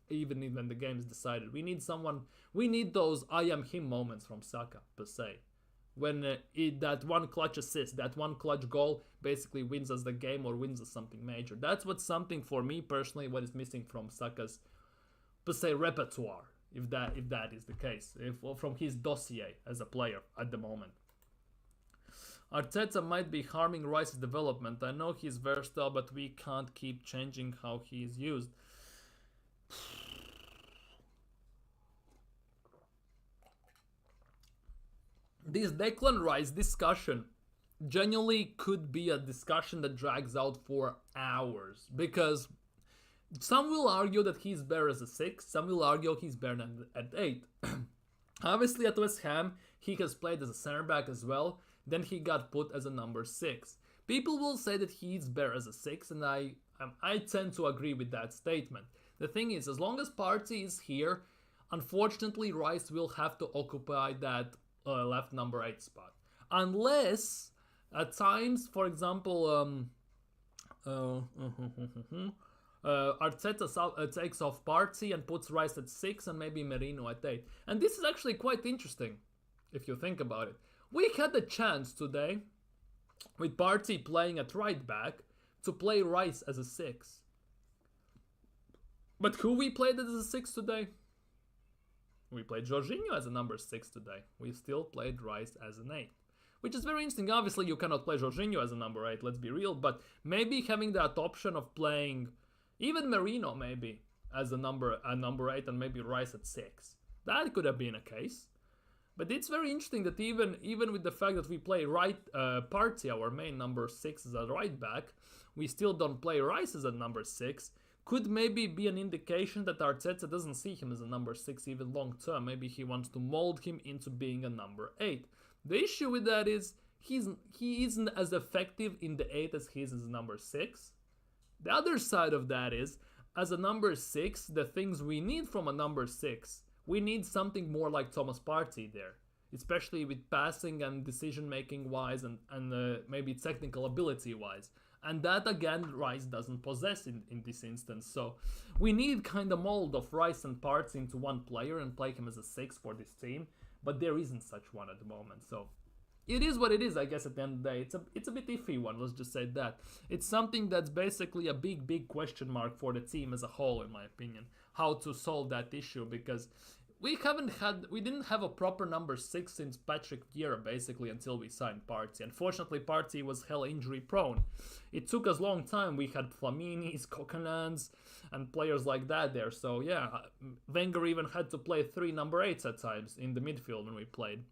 even when the game is decided. We need those I am him moments from Saka, per se. When that one clutch assist, that one clutch goal basically wins us the game or wins us something major. That's what's something for me personally, what is missing from Saka's, per se, repertoire, if that is the case, from his dossier as a player at the moment. Arteta might be harming Rice's development. I know he's versatile, but we can't keep changing how he is used. This Declan Rice discussion genuinely could be a discussion that drags out for hours, because some will argue that he's better as a 6, some will argue he's better at 8. Obviously at West Ham, he has played as a center back as well, then he got put as a number 6. People will say that he's better as a 6, and I tend to agree with that statement. The thing is, as long as Partey is here, unfortunately Rice will have to occupy that left number 8 spot. Unless, at times, for example, Arteta takes off Partey and puts Rice at 6 and maybe Merino at 8. And this is actually quite interesting, if you think about it. We had the chance today, with Partey playing at right back, to play Rice as a 6. But who we played as a 6 today? We played Jorginho as a number 6 today. We still played Rice as an 8. Which is very interesting. Obviously, you cannot play Jorginho as a number 8, let's be real. But maybe having that option of playing even Merino maybe as a number 8 and maybe Rice at 6. That could have been a case. But it's very interesting that even with the fact that we play Partey, our main number 6, as a right back, we still don't play Rice as a number 6. Could maybe be an indication that Arteta doesn't see him as a number 6 even long term. Maybe he wants to mold him into being a number 8. The issue with that is he isn't as effective in the 8 as he is as a number 6. The other side of that is, as a number 6, the things we need from a number 6, we need something more like Thomas Partey there. Especially with passing and decision making wise and maybe technical ability wise. And that again, Rice doesn't possess in this instance. So we need kind of mold of Rice and Partey into one player and play him as a 6 for this team. But there isn't such one at the moment. So it is what it is, I guess, at the end of the day. It's a bit iffy one, let's just say that. It's something that's basically a big question mark for the team as a whole, in my opinion. How to solve that issue, because we didn't have a proper number 6 since Patrick Vieira, basically, until we signed Partey. Unfortunately, Partey was hell injury prone. It took us a long time. We had Flaminis, Kokanans, and players like that there. So yeah, Wenger even had to play 3 number 8s at times in the midfield when we played.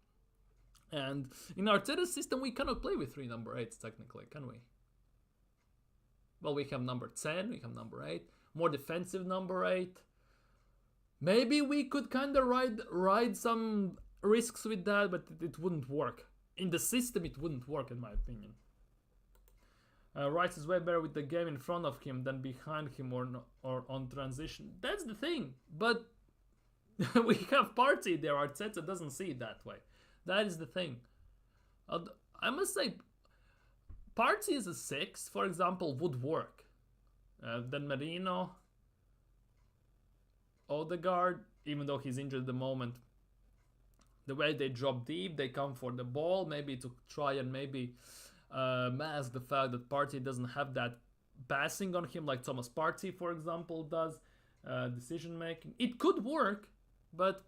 And in Arteta's system, we cannot play with 3 number 8s, technically, can we? Well, we have number 10, we have number 8, more defensive number 8. Maybe we could kind of ride some risks with that, but it wouldn't work. In the system, it wouldn't work, in my opinion. Rice is way better with the game in front of him than behind him or on transition. That's the thing. But we have Partey there. Arteta doesn't see it that way. That is the thing. I must say, Partey as a 6, for example, would work. Then Merino, Odegaard, even though he's injured at the moment, the way they drop deep, they come for the ball, maybe to try and maybe mask the fact that Partey doesn't have that passing on him like Thomas Partey, for example, does. Decision making. It could work, but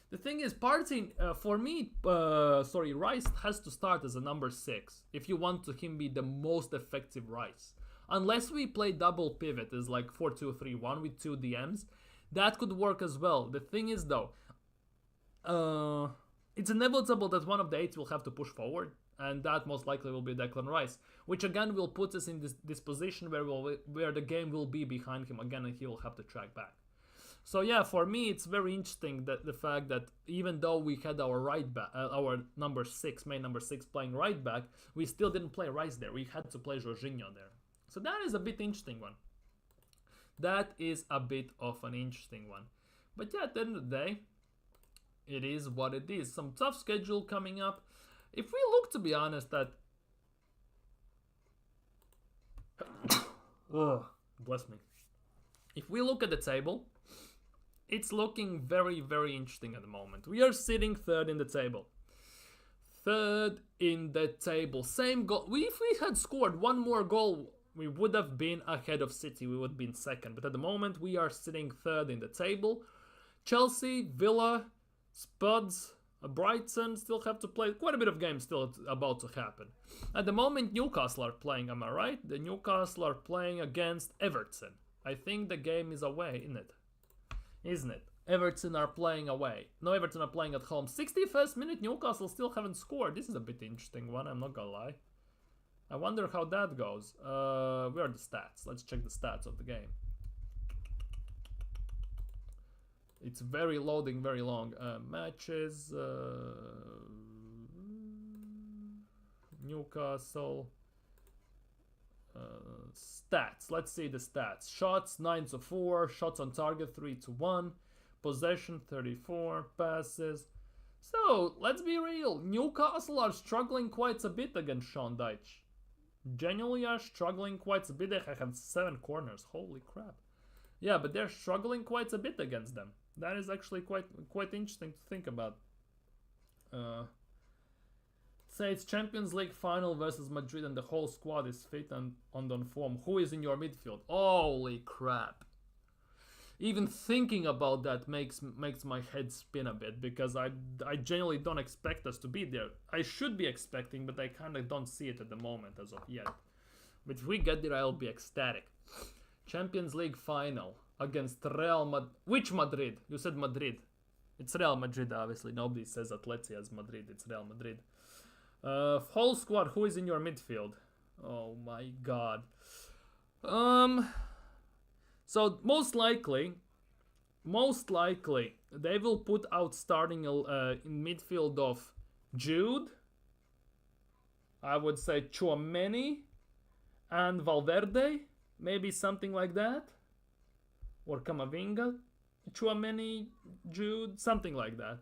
the thing is, Partey, for me, Rice has to start as a number 6 if you want to him be the most effective Rice. Unless we play double pivot as like 4-2-3-1 with 2 DMs, that could work as well. The thing is though, it's inevitable that one of the 8s will have to push forward, and that most likely will be Declan Rice, which again will put us in this position where the game will be behind him again and he will have to track back. So yeah, for me it's very interesting that the fact that even though we had our right back, our number 6, main number 6 playing right back, we still didn't play Rice there. We had to play Jorginho there. So that is a bit interesting one. That is a bit of an interesting one. But yeah, at the end of the day, it is what it is. Some tough schedule coming up. If we look, to be honest, at... bless me. If we look at the table, it's looking very, very interesting at the moment. We are sitting 3rd in the table. 3rd in the table. Same goal. If we had scored one more goal, we would have been ahead of City. We would have been 2nd. But at the moment, we are sitting 3rd in the table. Chelsea, Villa, Spuds, Brighton still have to play. Quite a bit of games still about to happen. At the moment, Newcastle are playing, am I right? The Newcastle are playing against Everton. I think the game is away, isn't it? Isn't it? Everton are playing away. No, Everton are playing at home. 61st minute, Newcastle still haven't scored. This is a bit interesting one, I'm not gonna lie. I wonder how that goes. Where are the stats? Let's check the stats of the game. It's very loading, very long. Matches. Newcastle. Stats. Let's see the stats. Shots 9-4. Shots on target 3-1. Possession 34. Passes. So let's be real. Newcastle are struggling quite a bit against Sean Dyche. Genuinely are struggling quite a bit. They have 7 corners. Holy crap. Yeah, but they're struggling quite a bit against them. That is actually quite interesting to think about. Say it's Champions League final versus Madrid and the whole squad is fit and on form. Who is in your midfield? Holy crap. Even thinking about that makes my head spin a bit, because I genuinely don't expect us to be there. I should be expecting, but I kind of don't see it at the moment as of yet. But if we get there, I'll be ecstatic. Champions League final against Real Madrid. Which Madrid? You said Madrid. It's Real Madrid, obviously. Nobody says Atleti as Madrid. It's Real Madrid. Whole squad. Who is in your midfield? Oh my god. So most likely, they will put out starting in midfield of Jude. I would say Tchouaméni and Valverde. Maybe something like that. Or Camavinga. Tchouaméni, Jude, something like that.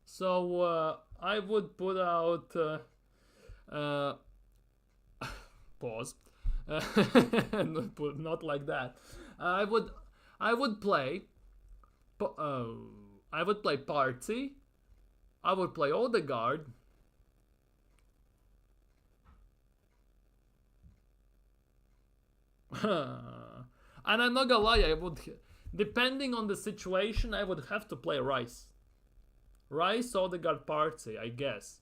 So I would put out... pause. Not like that. I would I would play I would play Party. I would play Odegaard. And I'm not gonna lie, I would, depending on the situation, I would have to play Rice. Rice, Odegaard, Party, I guess.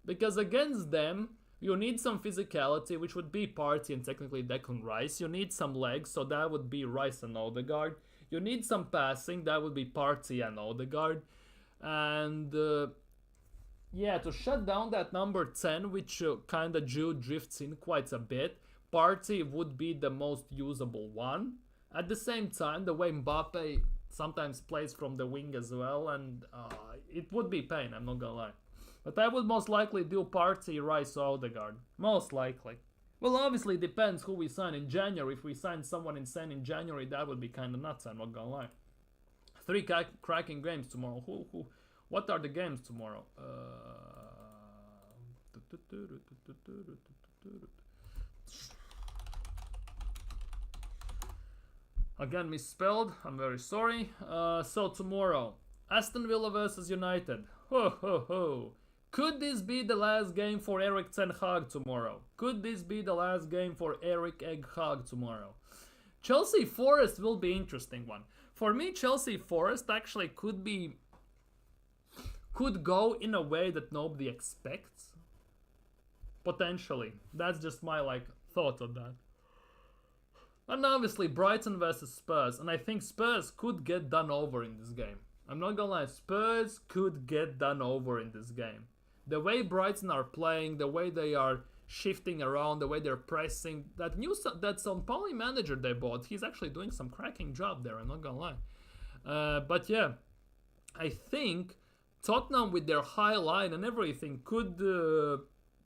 Because against them, you need some physicality, which would be Party and technically Declan Rice. You need some legs, so that would be Rice and Odegaard. You need some passing, that would be Party and Odegaard. And yeah, to shut down that number 10, which kind of drifts in quite a bit, Party would be the most usable one. At the same time, the way Mbappe sometimes plays from the wing as well, and it would be pain, I'm not gonna lie. But I would most likely do Party, Rice, or Odegaard. Most likely. Well, obviously it depends who we sign in January. If we sign someone insane in January, that would be kind of nuts, I'm not gonna lie. 3 cracking games tomorrow. What are the games tomorrow? Again, misspelled. I'm very sorry. So tomorrow, Aston Villa versus United. Ho ho ho. Could this be the last game for Eric Ten Hag tomorrow? Could this be the last game for Eric Egg Hag tomorrow? Chelsea Forest will be interesting one. For me, Chelsea Forest actually could go in a way that nobody expects. Potentially. That's just my thought on that. And obviously Brighton versus Spurs, and I think Spurs could get done over in this game. I'm not gonna lie, Spurs could get done over in this game. The way Brighton are playing, the way they are shifting around, the way they're pressing, that Sao Paulo manager they bought, he's actually doing some cracking job there, I'm not gonna lie. But yeah, I think Tottenham with their high line and everything could...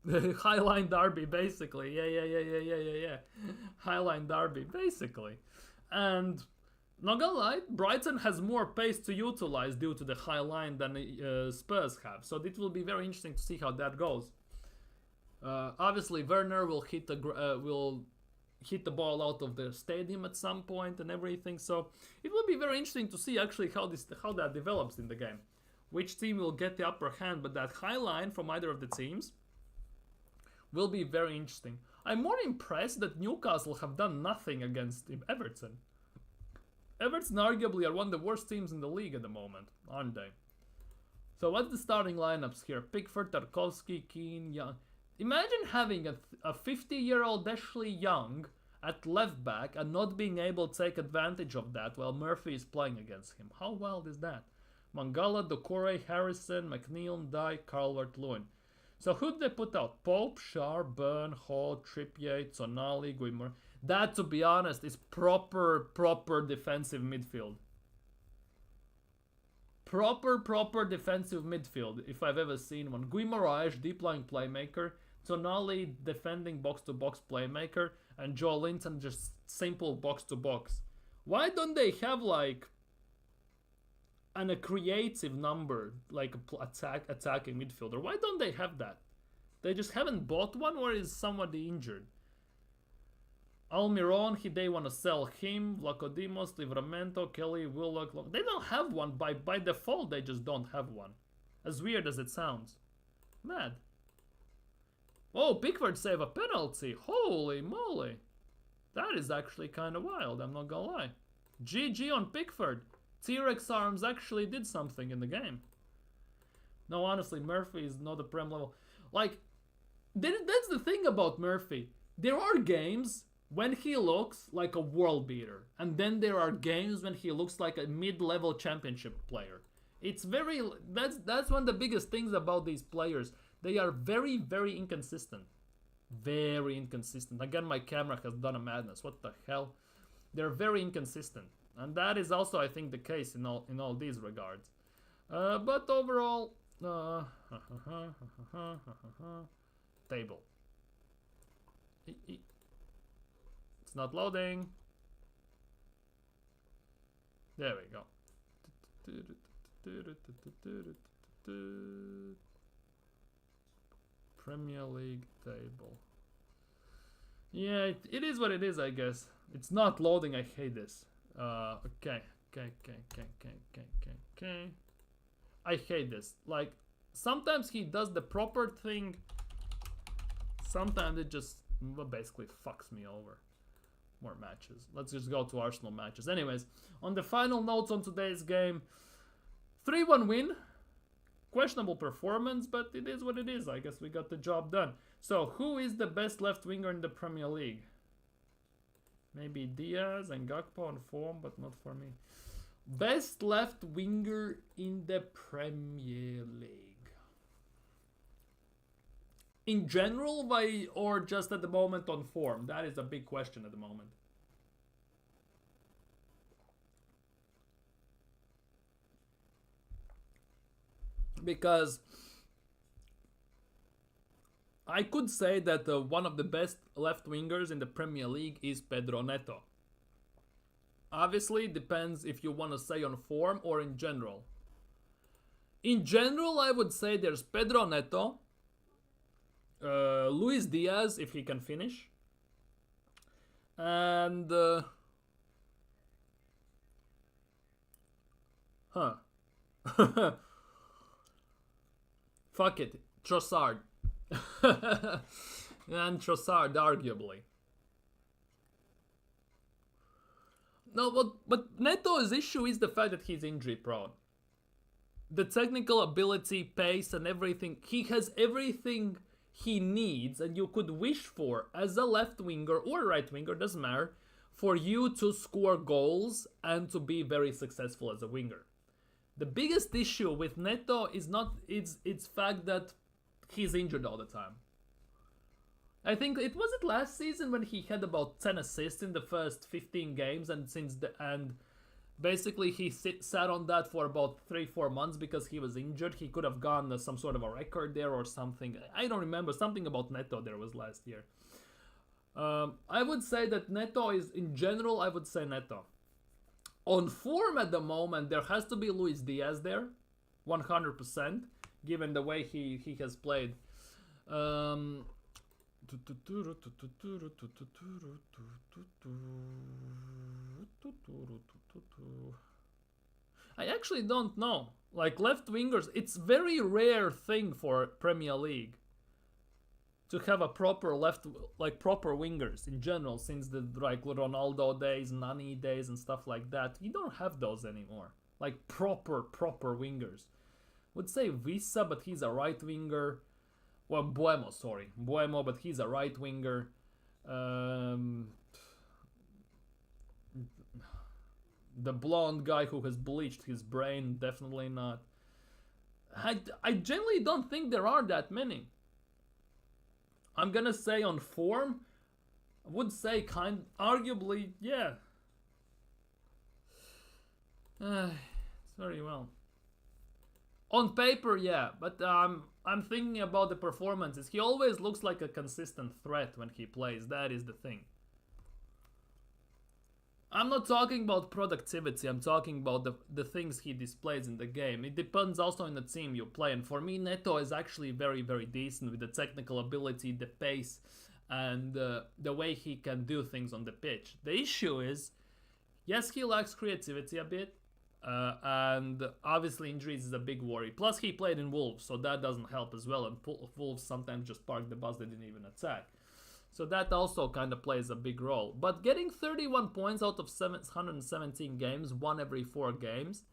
Highline Derby, basically. Yeah. Highline Derby, basically. And, not gonna lie, Brighton has more pace to utilize due to the high line than Spurs have. So it will be very interesting to see how that goes. Obviously, Werner will hit the ball out of the stadium at some point and everything. So it will be very interesting to see actually how that develops in the game. Which team will get the upper hand, but that high line from either of the teams will be very interesting. I'm more impressed that Newcastle have done nothing against Everton. Everton arguably are one of the worst teams in the league at the moment, aren't they? So what's the starting lineups here? Pickford, Tarkowski, Keane, Young. Imagine having a 50-year-old Ashley Young at left back and not being able to take advantage of that while Murphy is playing against him. How wild is that? Mangala, Doucouré, Harrison, McNeil, Dye, Calvert-Lewin. So who'd they put out? Pope, Schär, Burn, Hall, Trippier, Tonali, Guimar. That, to be honest, is proper defensive midfield. Proper defensive midfield, if I've ever seen one. Guimaraes, deep line playmaker. Tonali, defending box-to-box playmaker. And Joe Linton, just simple box-to-box. Why don't they have, a creative number, like attacking midfielder? Why don't they have that? They just haven't bought one, or is somebody injured? Almiron, they want to sell him. Vlachodimos, Livramento, Kelly, Willock. They don't have one. By default, they just don't have one. As weird as it sounds. Mad. Oh, Pickford save a penalty. Holy moly. That is actually kind of wild, I'm not gonna lie. GG on Pickford. T-Rex arms actually did something in the game. No, honestly, Murphy is not a Prem level. That's the thing about Murphy. There are games when he looks like a world beater. And then there are games when he looks like a mid-level championship player. That's one of the biggest things about these players. They are very inconsistent. Very inconsistent. Again, my camera has done a madness. What the hell? They're very inconsistent. And that is also, I think, the case in all these regards. But overall, table. It's not loading. There we go. Premier League table. Yeah, it is what it is, I guess. It's not loading, I hate this. Okay. I hate this. Like, sometimes he does the proper thing, sometimes it just basically fucks me over. More matches. Let's just go to Arsenal matches. Anyways, on the final notes on today's game, 3-1 win. Questionable performance, but it is what it is. I guess we got the job done. So, who is the best left winger in the Premier League? Maybe Diaz and Gakpo on form, but not for me. Best left winger in the Premier League. In general, or just at the moment on form? That is a big question at the moment. Because I could say that one of the best left wingers in the Premier League is Pedro Neto. Obviously, depends if you want to say on form or in general. In general, I would say there's Pedro Neto, Luis Diaz, if he can finish, and fuck it, Trossard. And Trossard, arguably. No, but Neto's issue is the fact that he's injury prone. The technical ability, pace, and everything. He has everything he needs and you could wish for as a left winger or right winger, doesn't matter, for you to score goals and to be very successful as a winger. The biggest issue with Neto is not it's fact that he's injured all the time. I think it was last season when he had about 10 assists in the first 15 games, and basically he sat on that for about 3-4 months because he was injured. He could have gone some sort of a record there or something. I don't remember. Something about Neto there was last year. I would say that Neto is, in general, I would say Neto. On form at the moment, there has to be Luis Diaz there, 100%, given the way he has played. I actually don't know. Like left wingers, it's very rare thing for Premier League to have a proper proper wingers in general, since the Ronaldo days, Nani days and stuff like that. You don't have those anymore. Like proper wingers. Would say Visa, but he's a right winger. Well, Buemo, but he's a right winger. The blonde guy who has bleached his brain, definitely not. I generally don't think there are that many. I'm gonna say on form, I would say arguably, yeah. It's very well. On paper, yeah, but I'm thinking about the performances. He always looks like a consistent threat when he plays. That is the thing. I'm not talking about productivity. I'm talking about the things he displays in the game. It depends also on the team you play. And for me, Neto is actually very, very decent with the technical ability, the pace, and the way he can do things on the pitch. The issue is, yes, he lacks creativity a bit. And obviously injuries is a big worry. Plus he played in Wolves, so that doesn't help as well. And Wolves sometimes just park the bus, they didn't even attack. So that also kind of plays a big role. But getting 31 points out of 717 games, 1 every 4 games,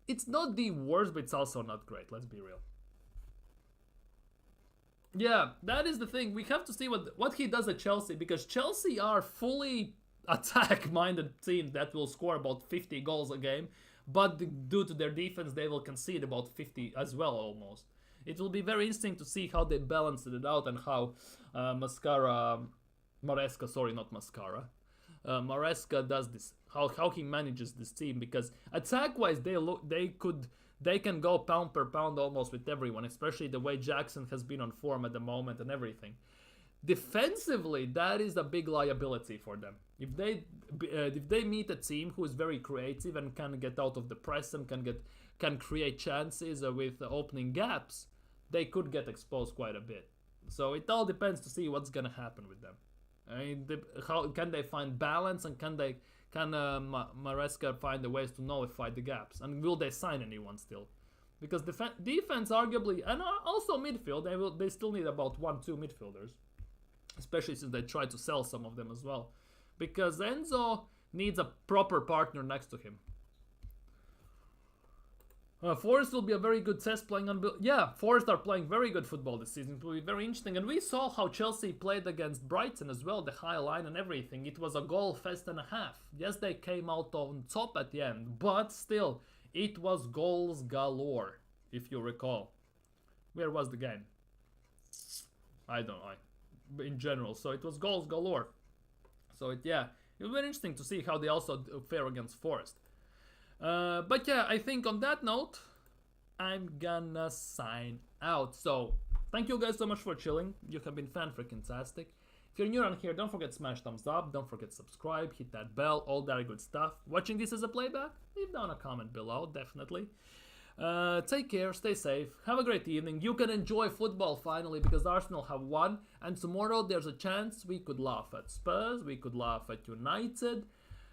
it's not the worst, but it's also not great, let's be real. Yeah, that is the thing. We have to see what he does at Chelsea, because Chelsea are fully attack-minded team that will score about 50 goals a game, but due to their defense, they will concede about 50 as well, almost. It will be very interesting to see how they balance it out and how Maresca does this. How he manages this team, because attack-wise, they can go pound per pound almost with everyone, especially the way Jackson has been on form at the moment and everything. Defensively, that is a big liability for them. If they meet a team who is very creative and can get out of the press and can create chances with opening gaps, they could get exposed quite a bit. So it all depends to see what's gonna happen with them. I mean, how can they find balance, and can Maresca find the ways to nullify the gaps, and will they sign anyone still? Because defense arguably, and also midfield, they still need about 1-2 midfielders, especially since they try to sell some of them as well, because Enzo needs a proper partner next to him. Forest will be a very good test playing on... Yeah, Forest are playing very good football this season. It will be very interesting. And we saw how Chelsea played against Brighton as well, the high line and everything. It was a goal fest and a half. Yes, they came out on top at the end, but still, it was goals galore, if you recall. Where was the game? I don't know. In general, so it was goals galore. So it was very interesting to see how they also fare against Forest. But yeah, I think on that note, I'm gonna sign out. So, thank you guys so much for chilling. You have been fan-freaking-tastic. If you're new around here, don't forget to smash thumbs up, don't forget to subscribe, hit that bell, all that good stuff. Watching this as a playback? Leave down a comment below, definitely. Take care, stay safe, have a great evening. You can enjoy football finally because Arsenal have won, and tomorrow there's a chance we could laugh at Spurs, we could laugh at United,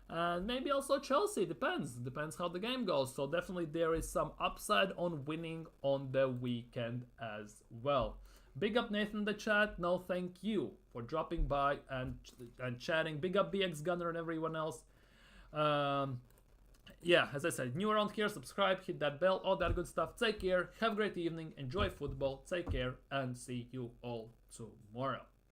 and maybe also Chelsea. Depends how the game goes. So definitely there is some upside on winning on the weekend as well. Big up Nathan in the chat. No, thank you for dropping by and chatting. Big up BX Gunner and everyone else. Yeah, as I said, new around here, subscribe, hit that bell, all that good stuff. Take care, have a great evening, enjoy football, take care, and see you all tomorrow.